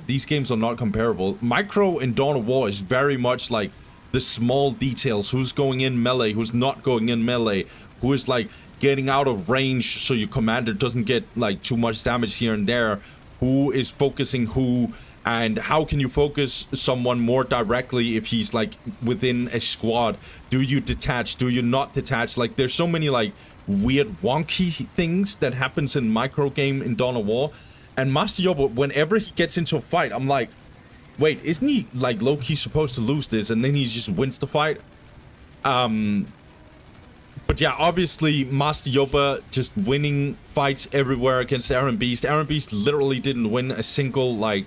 A: these games are not comparable. Micro in Dawn of War is very much like the small details. Who's going in melee, who's not going in melee, who is like getting out of range so your commander doesn't get like too much damage here and there, who is focusing who, and how can you focus someone more directly if he's like within a squad. Do you detach? Do you not detach? Like, there's so many like weird wonky things that happens in micro game in Dawn of War. And Master Yoba, whenever he gets into a fight, I'm like, wait, isn't he like low-key supposed to lose this? And then he just wins the fight. But yeah, obviously Master Yoba just winning fights everywhere against Erenbeast. Erenbeast literally didn't win a single like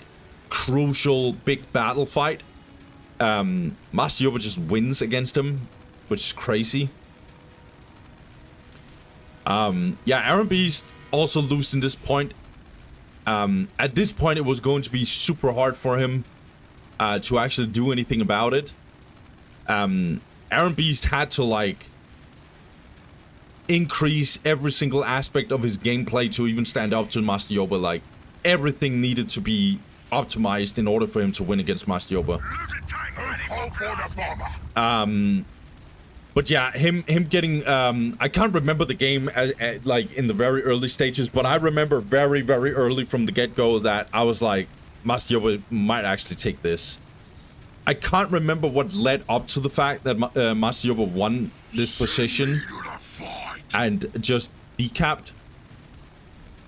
A: crucial big battle fight. Master Yoba just wins against him, which is crazy. Yeah, Erenbeast also losing this point. At this point, it was going to be super hard for him to actually do anything about it. Erenbeast had to like increase every single aspect of his gameplay to even stand up to Master Yoba. Like, everything needed to be optimized in order for him to win against Master Yoba. But yeah, him getting I can't remember the game like in the very early stages, but I remember very early from the get-go that I was like, Master Yoba might actually take this. I can't remember what led up to the fact that Master Yoba won this position and just decapped.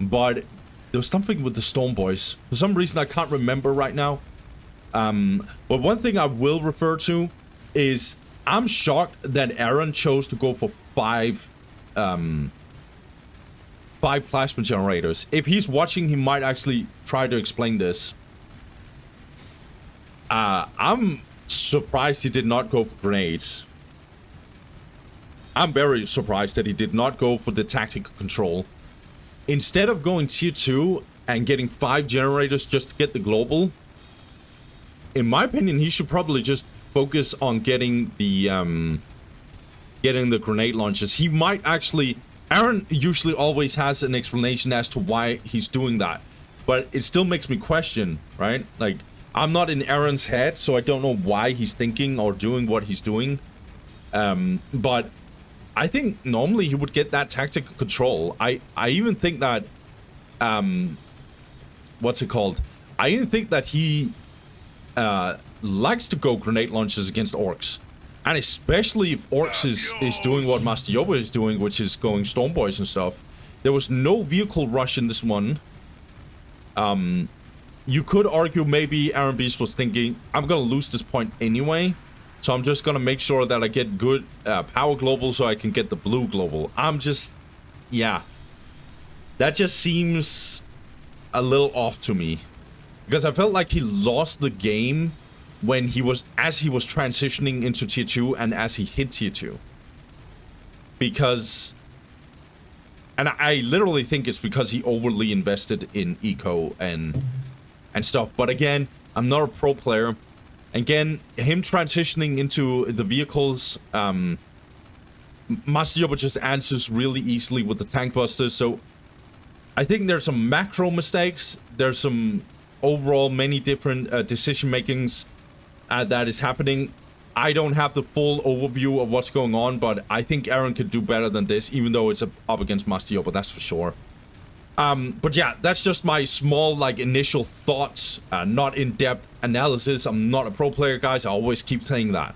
A: But there was something with the Storm Boys. For some reason, I can't remember right now. But one thing I will refer to is I'm shocked that Eren chose to go for five plasma generators. If he's watching, he might actually try to explain this. I'm surprised he did not go for grenades. I'm very surprised that he did not go for the tactical control. Instead of going tier 2 and getting 5 generators just to get the global, in my opinion, he should probably just focus on getting the grenade launchers. He might actually... Eren usually always has an explanation as to why he's doing that, but it still makes me question, right? Like, I'm not in Eren's head, so I don't know why he's thinking or doing what he's doing. But I think normally he would get that tactical control. I even think that what's it called? I even think that he likes to go grenade launches against Orks. And especially if Orks is doing what Master Yoba is doing, which is going Storm Boys and stuff. There was no vehicle rush in this one. You could argue maybe Erenbeast was thinking, I'm gonna lose this point anyway, so I'm just gonna make sure that I get good power global so I can get the blue global. Yeah. That just seems a little off to me. Because I felt like he lost the game when as he was transitioning into tier 2 and as he hit tier 2. Because... And I literally think it's because he overly invested in eco and stuff. But again, I'm not a pro player. Again, him transitioning into the vehicles, Master Yoba just answers really easily with the tank busters. So I think there's some macro mistakes. There's some overall many different decision makings that is happening. I don't have the full overview of what's going on, but I think Eren could do better than this, even though it's up against Master Yoba, that's for sure. But yeah, that's just my small, like, initial thoughts, not in-depth analysis. I'm not a pro player, guys. I always keep saying that.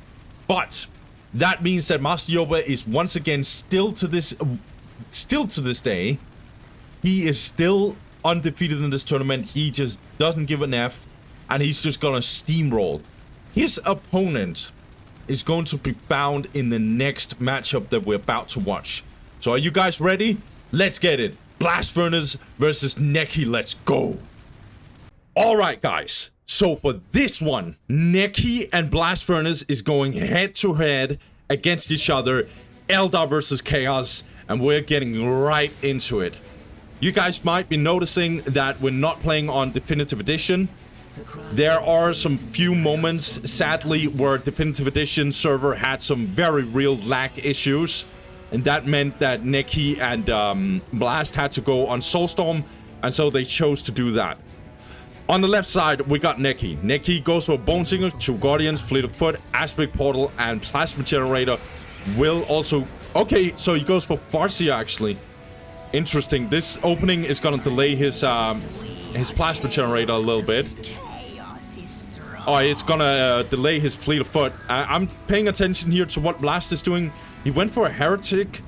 A: But that means that Master Yoba is once again still to this day, he is still undefeated in this tournament. He just doesn't give an F, and he's just gonna steamroll. His opponent is going to be found in the next matchup that we're about to watch. So are you guys ready? Let's get it. Blast Furnace versus Nekki. Let's go. All right, guys. So for this one, Nekki and Blast Furnace is going head to head against each other. Eldar versus Chaos. And we're getting right into it. You guys might be noticing that we're not playing on Definitive Edition. There are some few moments, sadly, where Definitive Edition server had some very real lag issues. And that meant that Nekki and Blast had to go on Soulstorm, and so they chose to do that. On the left side, we got Nekki. Nekki goes for Bone Singer, 2 Guardians, Fleet of Foot, Aspect Portal, and Plasma Generator. Will also... Okay, so he goes for Farsia, actually. Interesting. This opening is gonna delay his his plasma generator a little bit. Oh, it's gonna delay his fleet of foot. I'm paying attention here to what Blast is doing. He went for a heretic.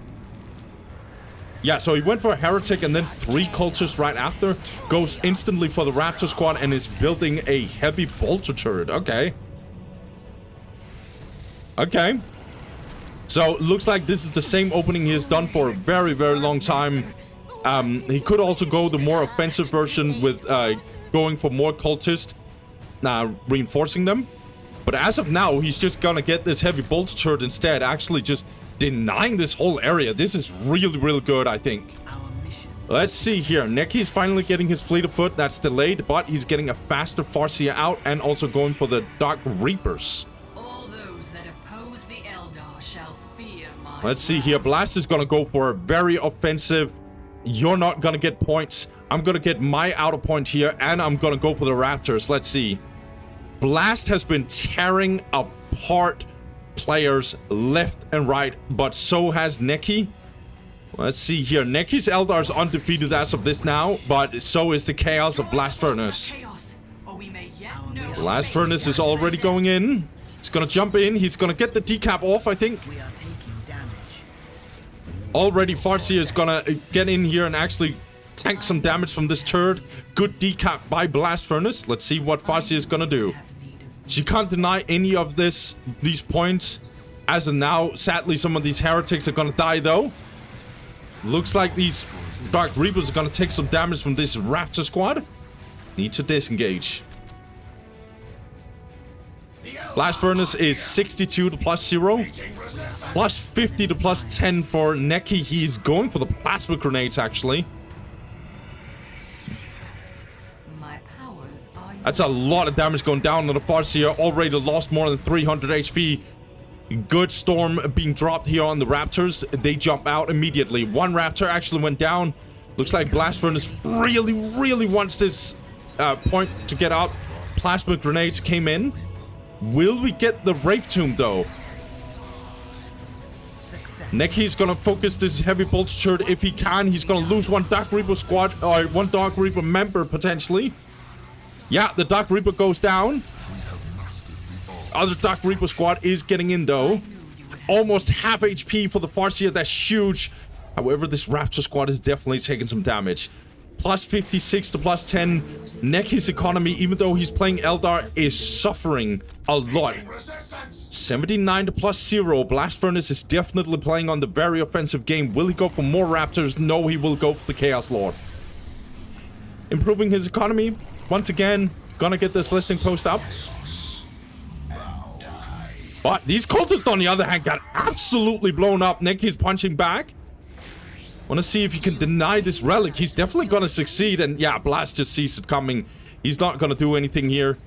A: Yeah, so he went for a heretic and then 3 cultists right after. Goes instantly for the Raptor squad and is building a heavy bolter turret. Okay. Okay. So, looks like this is the same opening he has done for a very, very long time. He could also go the more offensive version with going for more cultists. Reinforcing them. But as of now, he's just gonna get this heavy bolter turret instead. Actually just denying this whole area. This is really, really good, I think. Let's see here. Nekki's finally getting his fleet of foot. That's delayed, but he's getting a faster Farseer out and also going for the Dark Reapers.
F: All those that oppose the Eldar shall fear my
A: Let's see here. Blast is gonna go for a very offensive. You're not gonna get points. I'm gonna get my outer point here, and I'm gonna go for the Raptors. Let's see. Blast has been tearing apart players left and right, but so has Nekki. Let's see here. Nekki's Eldar is undefeated as of this now, but so is the Chaos of Blast Furnace. Blast Furnace is already going in. He's gonna jump in. He's gonna get the decap off, I think. Already Farseer is gonna get in here and actually tank some damage from this turret. Good decap by Blast Furnace. Let's see what Farseer is gonna do. She can't deny any of these points. As of now, sadly, some of these heretics are gonna die, though. Looks like these Dark Reapers are gonna take some damage from this Raptor squad. Need to disengage. Blast Furnace is 62 to +0. Plus 50 to +10 for Nekki. He's going for the plasma grenades, actually. That's a lot of damage going down on the Farseer. Already lost more than 300 HP. Good storm being dropped here on the Raptors. They jump out immediately. One Raptor actually went down. Looks like Blast Furnace really, really wants this point to get out. Plasma grenades came in. Will we get the Wraith Tomb, though? Nekki's gonna focus this heavy bolter turret if he can. He's gonna lose one Dark Reaper squad, or one Dark Reaper member, potentially. Yeah, the Dark Reaper goes down. Other Dark Reaper squad is getting in, though. Almost half HP for the Farseer. That's huge. However, this Raptor squad is definitely taking some damage. Plus 56 to +10. Nekki's economy, even though he's playing Eldar, is suffering a lot. 79 to +0. Blast Furnace is definitely playing on the very offensive game. Will he go for more Raptors? No, he will go for the Chaos Lord. Improving his economy. Once again, gonna get this listing post up. But these cultists, on the other hand, got absolutely blown up. Nekki's punching back. Wanna see if he can deny this relic. He's definitely gonna succeed. And yeah, Blast just sees it coming. He's not gonna do anything here.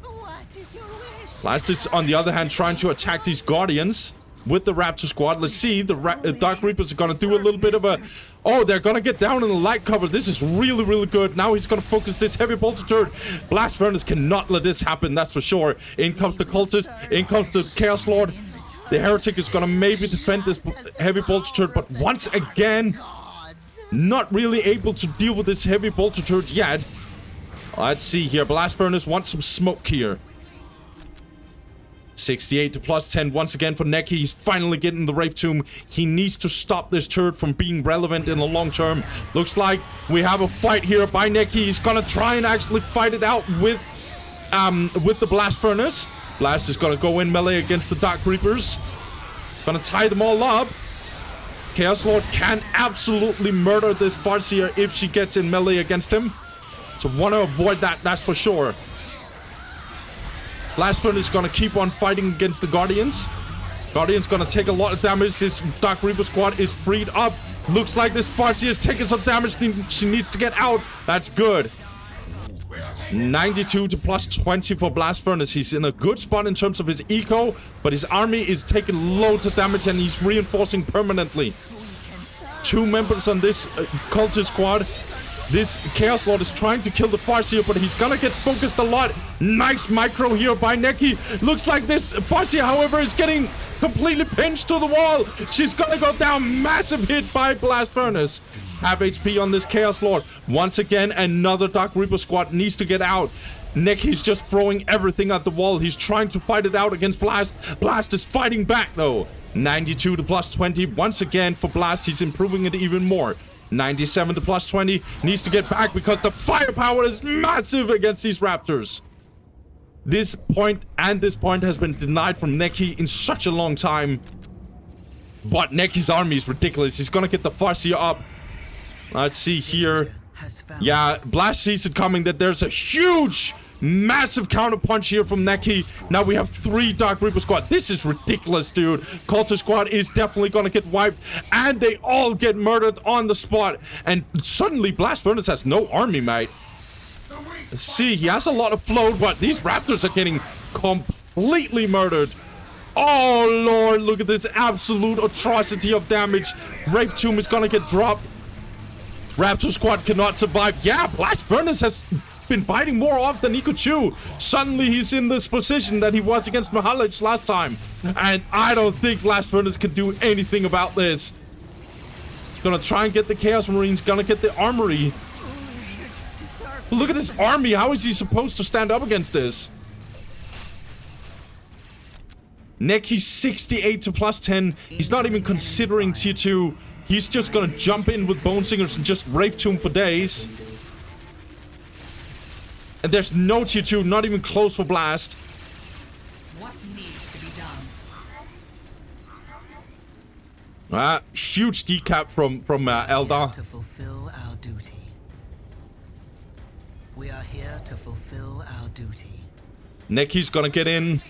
A: Blast is, on the other hand, trying to attack these Guardians with the Raptor squad. Let's see. The Dark Reapers are gonna do a little bit of a... Oh, they're gonna get down in the light cover. This is really, really good. Now he's gonna focus this heavy bolter turret. Blast Furnace cannot let this happen, that's for sure. In comes the cultist. In comes the Chaos Lord. The heretic is gonna maybe defend this heavy bolter turret, but once again, not really able to deal with this heavy bolter turret yet. Let's see here. Blast Furnace wants some smoke here. 68 to +10 once again for Nekki. He's finally getting the Wraith Tomb. He needs to stop this turret from being relevant in the long term. Looks like we have a fight here by Nekki. He's gonna try and actually fight it out with the Blast Furnace. Blast is gonna go in melee against the Dark Reapers. Gonna tie them all up. Chaos Lord can absolutely murder this Farseer if she gets in melee against him. So wanna avoid that, that's for sure. Blast Furnace is gonna keep on fighting against the Guardians. Guardians gonna take a lot of damage. This Dark Reaper squad is freed up. Looks like this Farseer is taking some damage. She needs to get out. That's good. 92 to +20 for Blast Furnace. He's in a good spot in terms of his eco, but his army is taking loads of damage and he's reinforcing permanently. 2 members on this cultist squad. This Chaos Lord is trying to kill the Farseer, but he's gonna get focused a lot. Nice micro here by Nekki. Looks like this Farseer, however, is getting completely pinched to the wall. She's gonna go down. Massive hit by Blast Furnace. half HP on this Chaos Lord. Once again, another Dark Reaper squad needs to get out. Nekki's just throwing everything at the wall. He's trying to fight it out against Blast. Blast is fighting back, though. 92 to plus 20. Once again, for Blast, he's improving it even more. 97 to plus 20. Needs to get back because the firepower is massive against these Raptors. This point has been denied from Nekki in such a long time. But Nekki's army is ridiculous. He's gonna get the Farseer up. Let's see here. Yeah, Blast sees it coming that there's a huge, massive counter punch here from Nekki. Now we have 3 Dark Reaper squad. This is ridiculous, dude. Cultist squad is definitely gonna get wiped. And they all get murdered on the spot. And suddenly Blast Furnace has no army, mate. Let's see, he has a lot of float, but these Raptors are getting completely murdered. Oh, Lord, look at this absolute atrocity of damage. Wraith Tomb is gonna get dropped. Raptor squad cannot survive. Yeah, Blast Furnace has been biting more off than he could chew. Suddenly, he's in this position that he was against Mahalic last time. And I don't think Blast Furnace can do anything about this. He's gonna try and get the Chaos Marines, gonna get the armory. Look at this army. How is he supposed to stand up against this? Nekki 68 to plus 10. He's not even considering tier 2. He's just gonna jump in with Bone Singers and just Wraith Tomb for days. And there's no tier 2, not even close for Blast.
F: What needs to be done?
A: Huge decap from Eldar.
G: To fulfill our duty. We are here to fulfill our duty.
A: Nekki's gonna get in.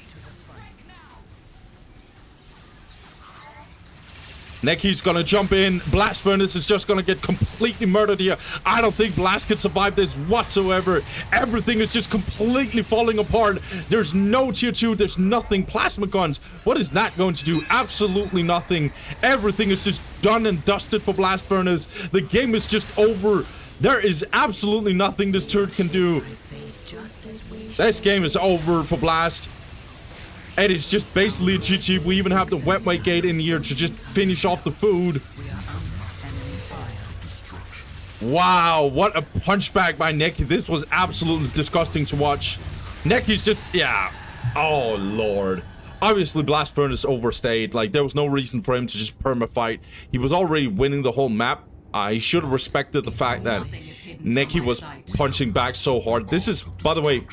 A: Nekki's gonna jump in. Blast Furnace is just gonna get completely murdered here. I don't think Blast can survive this whatsoever. Everything is just completely falling apart. There's no tier 2. There's nothing. Plasma guns. What is that going to do? Absolutely nothing. Everything is just done and dusted for Blast Furnace. The game is just over. There is absolutely nothing this turret can do. This game is over for Blast. And it's just basically a GG. We even have the wet weight gate in here to just finish off the food. Wow, what a punchback by Nekki. This was absolutely disgusting to watch. Nekki's just, yeah. Oh, Lord. Obviously, Blast Furnace overstayed. Like, there was no reason for him to just perma-fight. He was already winning the whole map. He should have respected the fact that Nekki was punching back so hard. This is, by the way,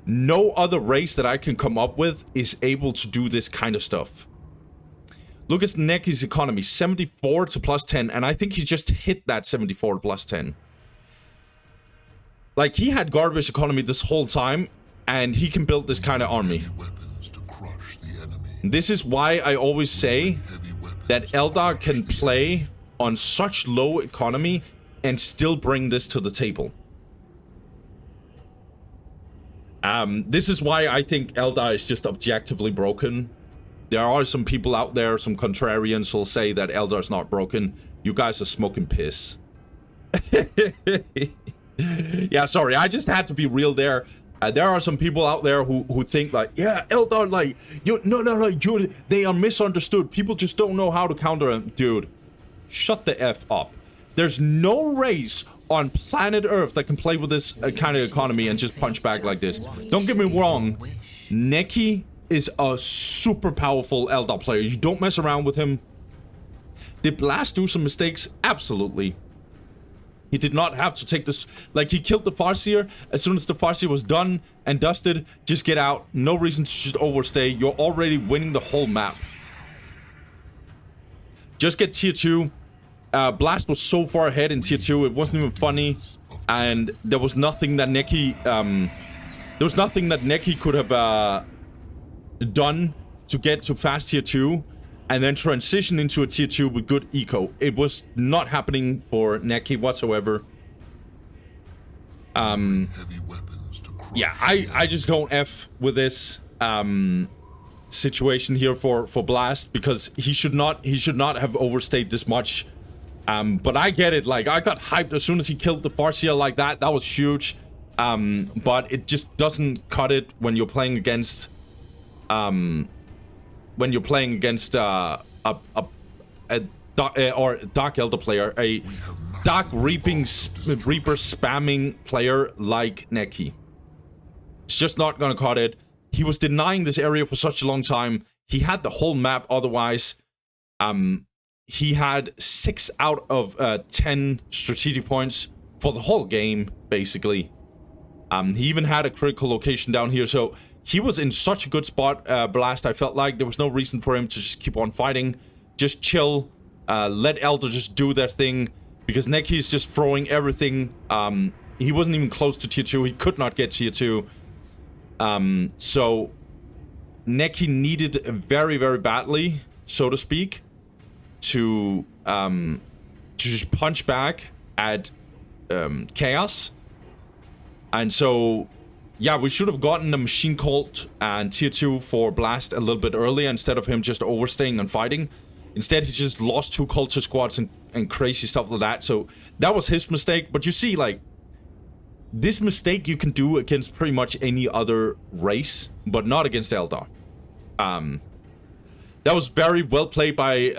A: no other race that I can come up with is able to do this kind of stuff. Look at Nekki's economy, 74 to plus 10, and I think he just hit that 74 to plus 10. Like, he had garbage economy this whole time, and he can build this kind of army. This is why I always say that Eldar can play on such low economy and still bring this to the table. This is why I think Eldar is just objectively broken. There are some people out there, some contrarians who'll say that Eldar is not broken. You guys are smoking piss. Yeah, sorry, I just had to be real there. There are some people out there who think like, yeah, Eldar, like, they are misunderstood. People just don't know how to counter them. Dude, shut the F up. There's no race on planet Earth that can play with this kind of economy and just punch back like this. Don't get me wrong, Nekki is a super powerful Eldar player. You don't mess around with him. Did Blast do some mistakes? Absolutely. He did not have to take this. Like, he killed the Farseer. As soon as the Farseer was done and dusted, just get out. No reason to just overstay. You're already winning the whole map. Just get tier 2. Blast was so far ahead in tier 2, it wasn't even funny, and there was nothing that Nekki could have done to get to fast tier 2 and then transition into a tier 2 with good eco. It was not happening for Nekki whatsoever. Yeah, I just don't F with this situation here for Blast, because he should not have overstayed this much. But I get it. Like, I got hyped as soon as he killed the Farseer like that. That was huge. But it just doesn't cut it when you're playing against Dark Elder player, a Dark Reaper spamming player like Nekki. It's just not gonna cut it. He was denying this area for such a long time. He had the whole map otherwise. He had 6 out of 10 strategic points for the whole game, basically. He even had a critical location down here, so he was in such a good spot, Blast. I felt like there was no reason for him to just keep on fighting. Just chill, let Eldar just do their thing, because Nekki is just throwing everything. He wasn't even close to tier 2. He could not get tier 2. So Nekki needed very, very badly, so to speak, to just punch back at Chaos. And so, yeah, we should have gotten a Machine Cult and tier 2 for Blast a little bit earlier instead of him just overstaying and fighting. Instead, he just lost 2 culture squads and crazy stuff like that. So that was his mistake. But you see, like, this mistake you can do against pretty much any other race, but not against Eldar. That was very well played by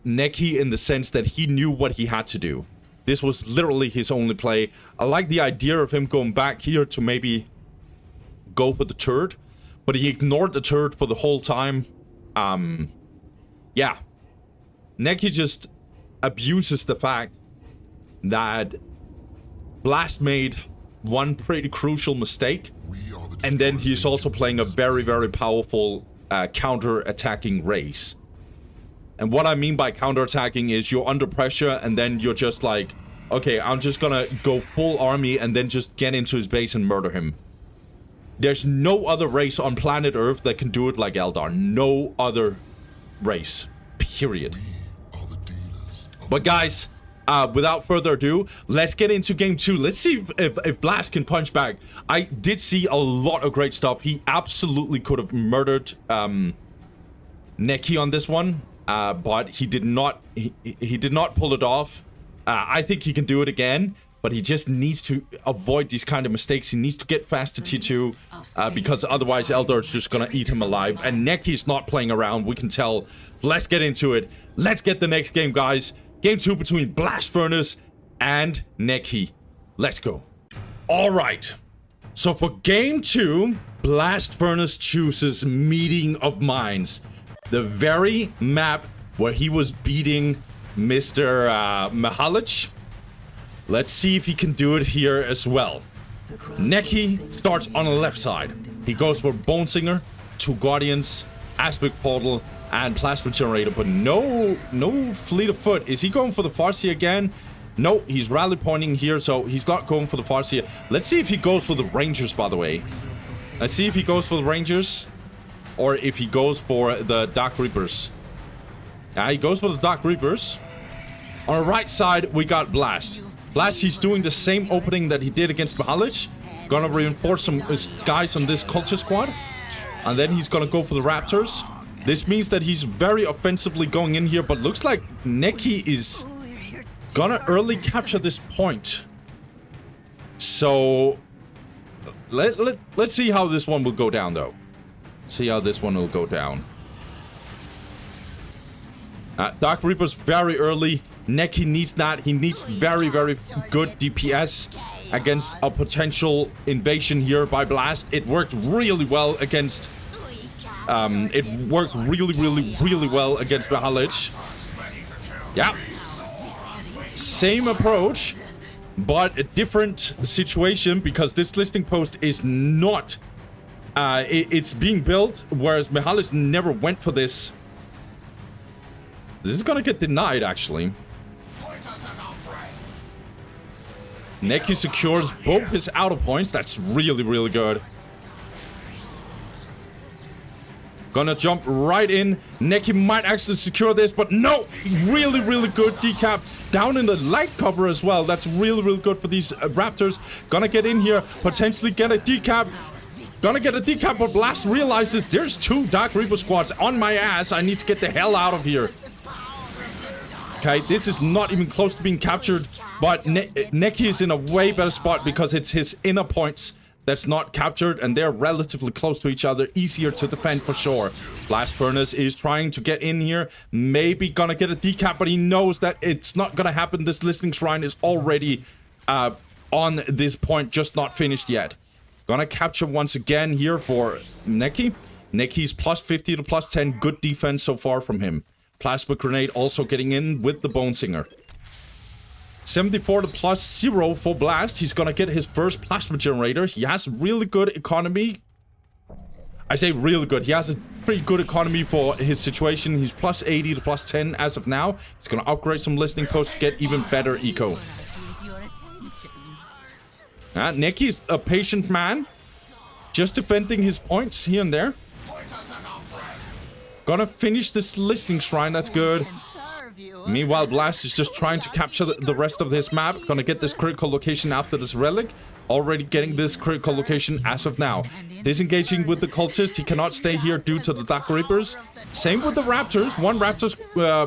A: Nekki in the sense that he knew what he had to do. This was literally his only play. I like the idea of him going back here to maybe go for the turret, but he ignored the turret for the whole time. Yeah. Nekki just abuses the fact that Blast made one pretty crucial mistake, and then he's also playing a very, very powerful counter-attacking race. And what I mean by counter-attacking is you're under pressure and then you're just like, okay, I'm just gonna go full army and then just get into his base and murder him. There's no other race on planet Earth that can do it like Eldar. No other race. Period. But guys, without further ado, let's get into game 2. Let's see if Blast can punch back. I did see a lot of great stuff. He absolutely could have murdered Nekki on this one, but he did not. He did not pull it off. I think he can do it again, but he just needs to avoid these kind of mistakes. He needs to get fast to tier 2, because otherwise Eldar is just gonna eat him alive. And Nekki's not playing around. We can tell. Let's get into it. Let's get the next game, guys. Game 2 between Blast Furnace and Nekki. Let's go. All right. So for game 2, Blast Furnace chooses Meeting of Minds. The very map where he was beating Mr. Mihalich. Let's see if he can do it here as well. Nekki starts on the left side. He goes for Bone Singer, 2 Guardians, Aspect Portal, and Plasma Generator, but no Fleet of Foot. Is he going for the Farseer again? No, he's rally pointing here, so he's not going for the Farseer. Let's see if he goes for the Rangers, by the way. Let's see if he goes for the Rangers, or if he goes for the Dark Reapers. Yeah, he goes for the Dark Reapers. On the right side, we got Blast. Blast, he's doing the same opening that he did against Mihalich. Gonna reinforce some guys on this culture squad. And then he's gonna go for the Raptors. This means that he's very offensively going in here, but looks like Nekki is gonna early capture this point. So let's see how this one will go down, though. See how this one will go down. Dark Reapers very early. Nekki needs that. He needs very, very good DPS against a potential invasion here by Blast. It worked really well against... it worked really well against Mihalich. Yeah. Same approach, but a different situation because this listing post is not... it's being built, whereas Mihalich never went for this. This is gonna get denied, actually. Nekki secures both his outer points. That's really good. Gonna jump right in. Nekki might actually secure this, but no! Really good decap down in the light cover as well. That's really good for these Raptors. Gonna get in here, potentially get a decap. Gonna get a decap, but Blast realizes there's 2 Dark Reaper squads on my ass. I need to get the hell out of here. Okay, this is not even close to being captured, but Nekki is in a way better spot because it's his inner points that's not captured, and they're relatively close to each other. Easier to defend for sure. Blast Furnace is trying to get in here. Maybe gonna get a decap, but he knows that it's not gonna happen. This Listening Shrine is already on this point, just not finished yet. Gonna capture once again here for Nekki. Nekki's plus 50 to plus 10. Good defense so far from him. Plasma Grenade also getting in with the Bone Singer. 74 to plus 0 for Blast. He's gonna get his first Plasma Generator. He has really good economy. I say really good. He has a pretty good economy for his situation. He's plus 80 to plus 10 as of now. He's gonna upgrade some Listening Posts to get even better eco. Nekki's a patient man. Just defending his points here and there. Gonna finish this Listening Shrine. That's good. Meanwhile, Blast is just trying to capture the rest of this map. Gonna get this critical location after this relic. Already getting this critical location as of now. Disengaging with the cultist. He cannot stay here due to the Dark Reapers. Same with the Raptors. One Raptor's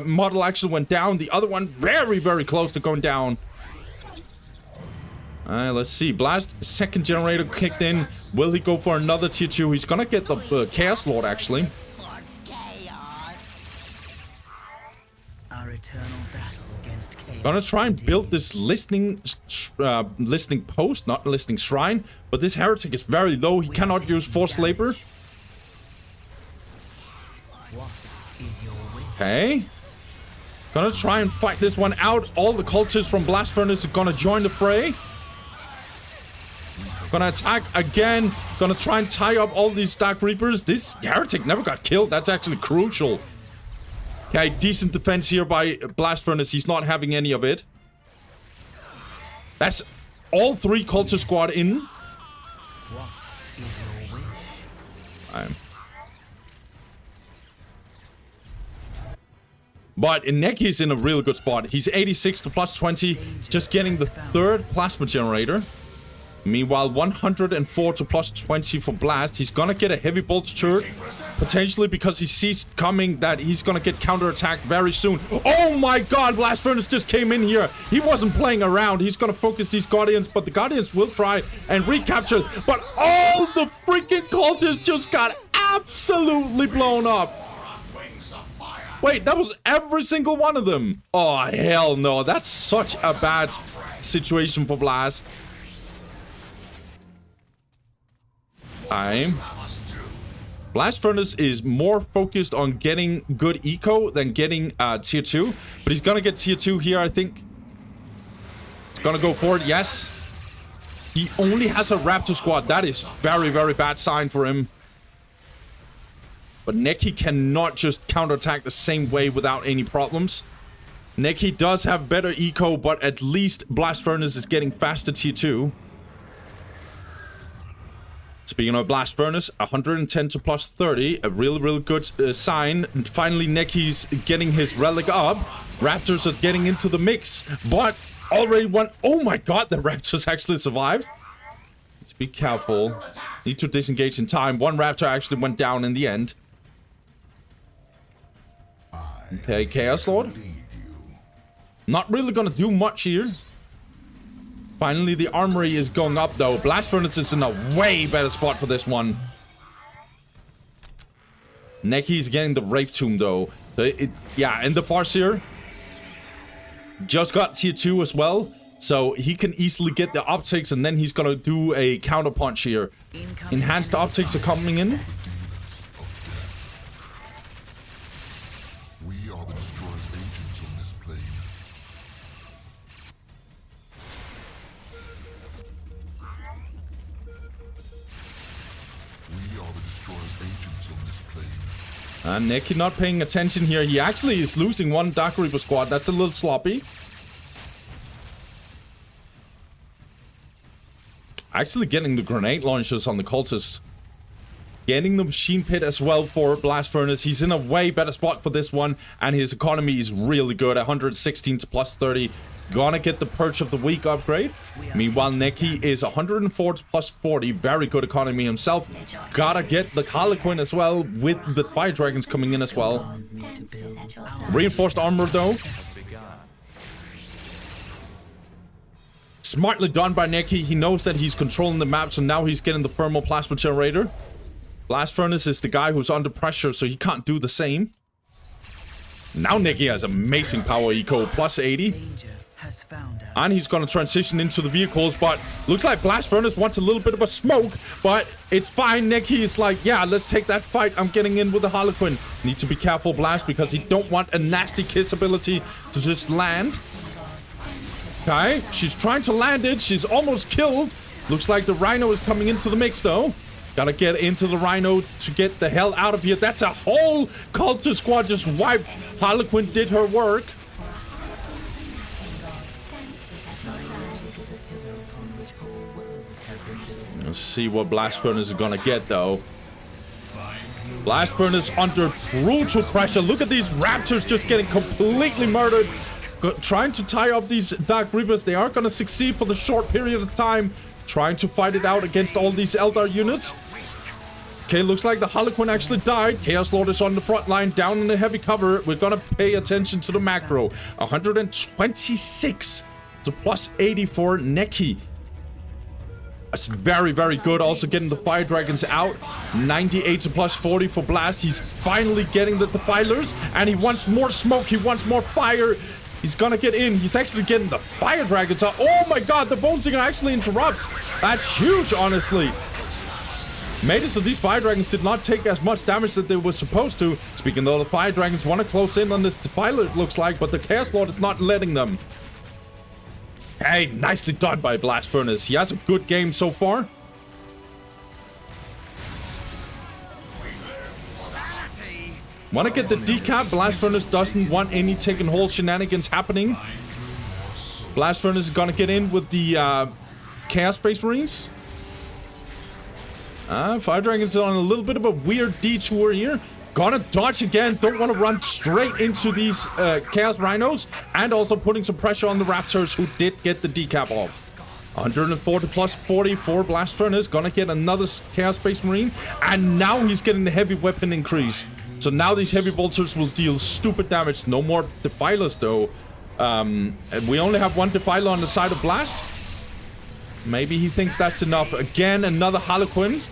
A: model actually went down. The other one very, very close to going down. Let's see. Blast, second generator kicked in. Will he go for another tier 2? He's gonna get the Chaos Lord, actually. Gonna try and build this listening post, not listening shrine. But this heretic is very low. He cannot use Force Labor. Okay. Gonna try and fight this one out. All the cultists from Blast Furnace are gonna join the fray. Gonna attack again. Gonna try and tie up all these Dark Reapers. This heretic never got killed. That's actually crucial. Okay, decent defense here by Blast Furnace. He's not having any of it. That's all 3 cultist squad in. But Nekki is in a really good spot. He's 86 to plus 20. Just getting the 3rd Plasma Generator. Meanwhile, 104 to plus 20 for Blast. He's gonna get a heavy bolt turret. Potentially because he sees coming that he's gonna get counterattacked very soon. Oh my god, Blast Furnace just came in here. He wasn't playing around. He's gonna focus these Guardians, but the Guardians will try and recapture. But all the freaking cultists just got absolutely blown up. Wait, that was every single one of them. Oh, hell no. That's such a bad situation for Blast. Blast Furnace is more focused on getting good eco than getting tier 2. But he's gonna get tier 2 here, I think. He's gonna go for it, yes. He only has a Raptor squad. That is very, very bad sign for him. But Nekki cannot just counterattack the same way without any problems. Nekki does have better eco, but at least Blast Furnace is getting faster tier 2. Speaking of Blast Furnace, 110 to plus 30. A really, really good sign. And finally, Nekki's getting his relic up. Raptors are getting into the mix. But already one... Oh my god, the Raptors actually survived. Let's be careful. Need to disengage in time. One Raptor actually went down in the end. Okay, Chaos Lord. Not really gonna do much here. Finally, the armory is going up, though. Blast Furnace is in a way better spot for this one. Nekki's getting the Wraith Tomb, though. Yeah, and the Farseer just got tier 2 as well. So he can easily get the optics, and then he's gonna do a counter punch here. Enhanced optics are coming in. Nekki not paying attention here. He actually is losing one Dark Reaper squad. That's a little sloppy. Actually getting the grenade launchers on the cultists. Getting the machine pit as well for Blast Furnace. He's in a way better spot for this one. And his economy is really good. 116 to plus 30. Gonna get the Perch of the Week upgrade. Meanwhile, Nekki is 104 to plus 40. Very good economy himself. Gotta get the Harlequin as well, with the Fire Dragons coming in as well. Reinforced armor, though. Smartly done by Nekki. He knows that he's controlling the map, so now he's getting the thermal plasma generator. Blast Furnace is the guy who's under pressure, so he can't do the same. Now Nekki has amazing power eco, plus 80.
G: Danger has found us.
A: And he's gonna transition into the vehicles, but looks like Blast Furnace wants a little bit of a smoke, but it's fine. Nekki is like, yeah, let's take that fight. I'm getting in with the Harlequin. Need to be careful, Blast, because he don't want a nasty kiss ability to just land. Okay, she's trying to land it. She's almost killed. Looks like the Rhino is coming into the mix, though. Gotta get into the Rhino to get the hell out of here. That's a whole cultist squad just wiped. Harlequin did her work. Let's see what Blast Furnace is gonna get, though. Blast Furnace under brutal pressure. Look at these Raptors just getting completely murdered. Trying to tie up these Dark Reapers. They are gonna succeed for the short period of time. Trying to fight it out against all these Eldar units. Okay, looks like the Harlequin actually died. Chaos Lord is on the front line, down in the heavy cover. We're gonna pay attention to the macro. 126 to plus 80 for Nekki. That's very, very good. Also getting the Fire Dragons out. 98 to plus 40 for Blast. He's finally getting the Defilers, and he wants more smoke. He wants more fire. He's gonna get in. He's actually getting the Fire Dragons out. Oh my god, the Bone Singer actually interrupts. That's huge, honestly. Made it so these Fire Dragons did not take as much damage as they were supposed to. Speaking of, the Fire Dragons want to close in on this Defiler, it looks like, but the Chaos Lord is not letting them. Hey, nicely done by Blast Furnace. He has a good game so far. Want to get the decap. Blast Furnace doesn't want any taking hold shenanigans happening. Blast Furnace is going to get in with the Chaos Space Marines. Fire Dragon's on a little bit of a weird detour here. Gonna dodge again. Don't want to run straight into these Chaos Rhinos. And also putting some pressure on the Raptors, who did get the decap off. 140 plus 40 for Blast Furnace. Gonna get another Chaos Space Marine. And now he's getting the heavy weapon increase. So now these heavy bolters will deal stupid damage. No more Defilers, though. We only have one Defiler on the side of Blast. Maybe he thinks that's enough. Again, another Harlequin.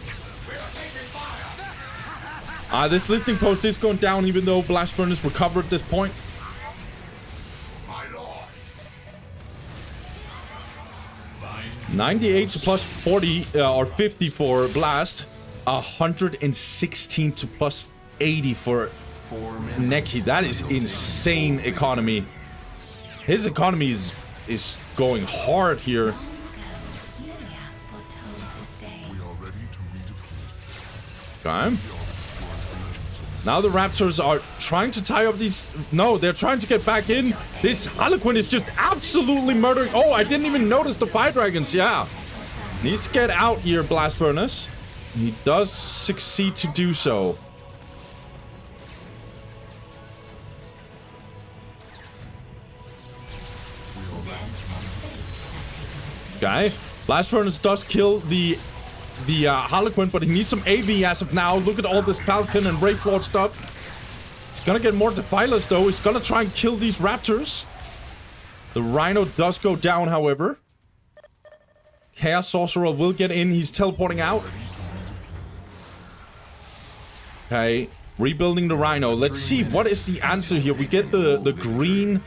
A: This listening post is going down, even though Blast Furnace recovered at this point. 98 to plus 40 or 50 for Blast. 116 to plus 80 for Nekki. That is insane economy. His economy is going hard here. Okay. Now the Raptors are trying to tie up these... No, they're trying to get back in. This Harlequin is just absolutely murdering... Oh, I didn't even notice the Fire Dragons. Yeah. Needs to get out here, Blast Furnace. He does succeed to do so. Okay. Blast Furnace does kill the Harlequin, but he needs some AV as of now. Look at all this Falcon and Wraithlord stuff. It's gonna get more Defilers, though. He's gonna try and kill these Raptors. The Rhino does go down, however. Chaos Sorcerer will get in. He's teleporting out. Okay. Rebuilding the Rhino. Let's see. What is the answer here? We get the green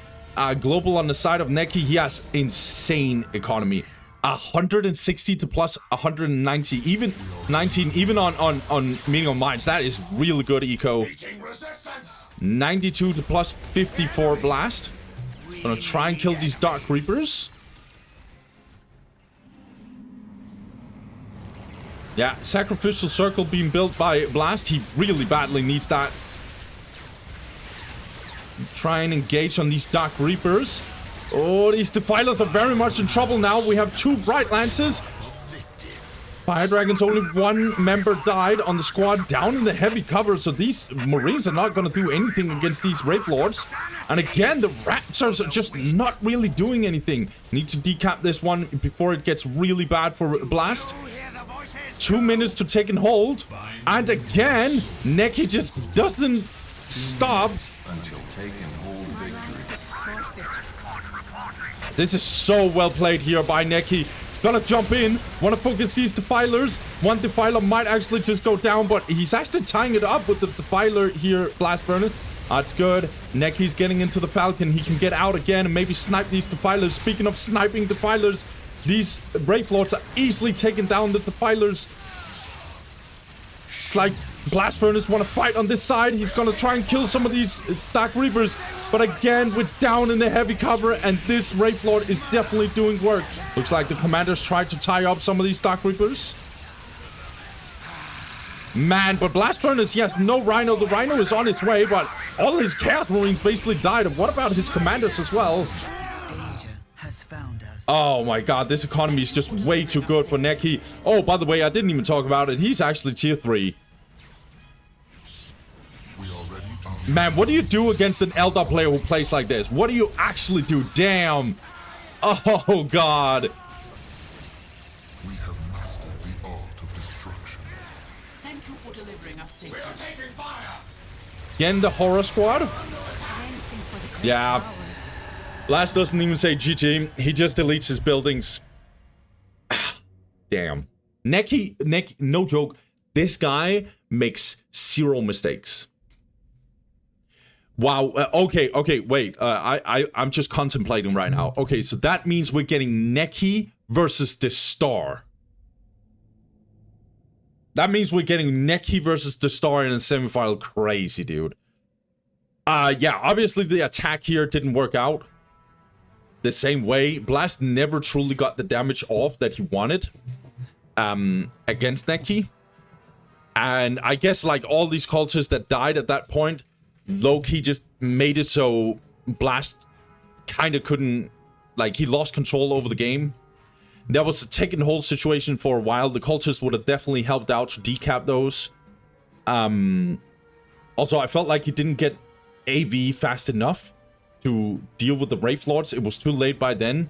A: global on the side of Nekki. He has insane economy. 160 to plus 190, even 19, even on Meaning of Minds. That is really good eco. 92 to plus 54 Blast. Gonna try and kill these Dark Reapers. Yeah, Sacrificial Circle being built by Blast. He really badly needs that. Try and engage on these Dark Reapers. Oh, these Defilers are very much in trouble now. We have 2 Bright Lances. Fire Dragons, only 1 member died on the squad, down in the heavy cover. So these Marines are not going to do anything against these Wraithlords. And again, the Raptors are just not really doing anything. Need to decap this one before it gets really bad for Blast. 2 minutes to take and hold. And again, Nekki just doesn't stop.
B: Until taken hold victory.
A: This is so well played here by Nekki. He's gonna jump in. Want to focus these defilers. One defiler might actually just go down, but he's actually tying it up with the defiler here, Blast Furnace. That's good. Nekki's getting into the Falcon. He can get out again and maybe snipe these defilers. Speaking of sniping defilers, these Brave Lords are easily taking down the defilers. It's like Blast Furnace want to fight on this side. He's gonna try and kill some of these Dark Reapers. But again, we're down in the heavy cover, and this Wraith Lord is definitely doing work. Looks like the commanders tried to tie up some of these Dark Reapers. Man, but Blast Furnace, yes, no Rhino. The Rhino is on its way, but all his Chaos Marines basically died. And what about his commanders as well?
G: Danger has found us.
A: Oh my god, this economy is just way too good for Nekki. Oh, by the way, I didn't even talk about it. He's actually tier 3. Man, what do you do against an Eldar player who plays like this? What do you actually do? Damn. Oh god.
B: We have mastered the art of destruction.
F: Thank you for delivering us safely.
A: Again, the horror squad? Yeah. Last doesn't even say GG. He just deletes his buildings. Damn. Nekki, no joke. This guy makes 0 mistakes. Wow. Okay, wait. I'm just contemplating right now. Okay, so that means we're getting Nekki versus the Star. That means we're getting Nekki versus the Star in a semifinal. Crazy, dude. Yeah, obviously the attack here didn't work out the same way. Blast never truly got the damage off that he wanted against Nekki. And I guess like all these cultists that died at that point, Loki just made it so Blast kind of couldn't, like, he lost control over the game. That was a take and hold situation for a while. The cultists would have definitely helped out to decap those. Also, I felt like he didn't get AV fast enough to deal with the Wraith Lords. It was too late by then.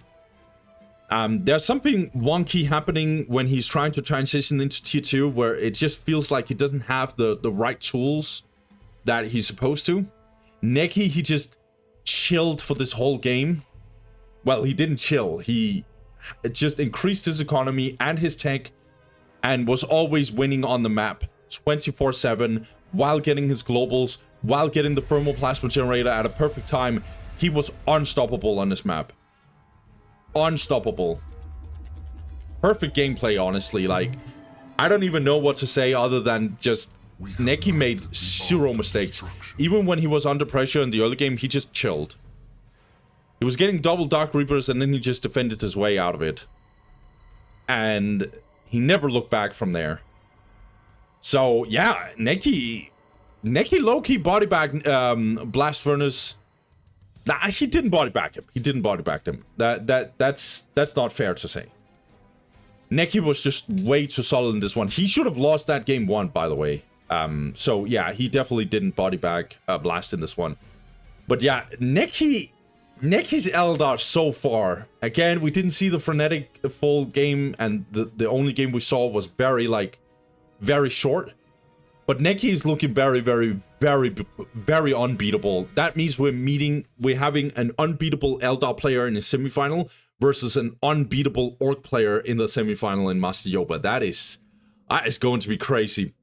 A: There's something wonky happening when he's trying to transition into tier 2, where it just feels like he doesn't have the right tools that he's supposed to. Nekki, he just chilled for this whole game. Well, he didn't chill. He just increased his economy and his tech and was always winning on the map 24/7 while getting his globals, while getting the thermoplasma generator at a perfect time. He was unstoppable on this map. Unstoppable. Perfect gameplay, honestly. Like, I don't even know what to say other than just Nekki made 0 mistakes. Even when he was under pressure in the early game, he just chilled. He was getting double Dark Reapers and then he just defended his way out of it. And he never looked back from there. So, yeah, Nekki low-key body back Blast Furnace. Nah, he didn't body back him. He didn't body back him. That's not fair to say. Nekki was just way too solid in this one. He should have lost that game 1, by the way. So yeah, he definitely didn't body back Blast in this one. But yeah, Nekki's Eldar so far. Again, we didn't see the frenetic full game, and the only game we saw was very short. But Nekki is looking very, very, very, very unbeatable. That means we're having an unbeatable Eldar player in the semifinal versus an unbeatable Orc player in the semifinal in Master Yoba. That is going to be crazy.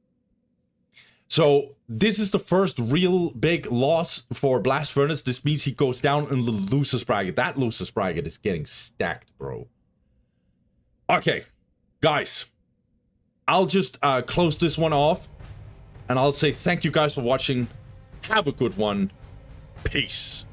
A: So this is the first real big loss for Blast Furnace. This means he goes down in the losers bracket. That losers bracket is getting stacked, bro. Okay, guys. I'll just close this one off. And I'll say thank you guys for watching. Have a good one. Peace.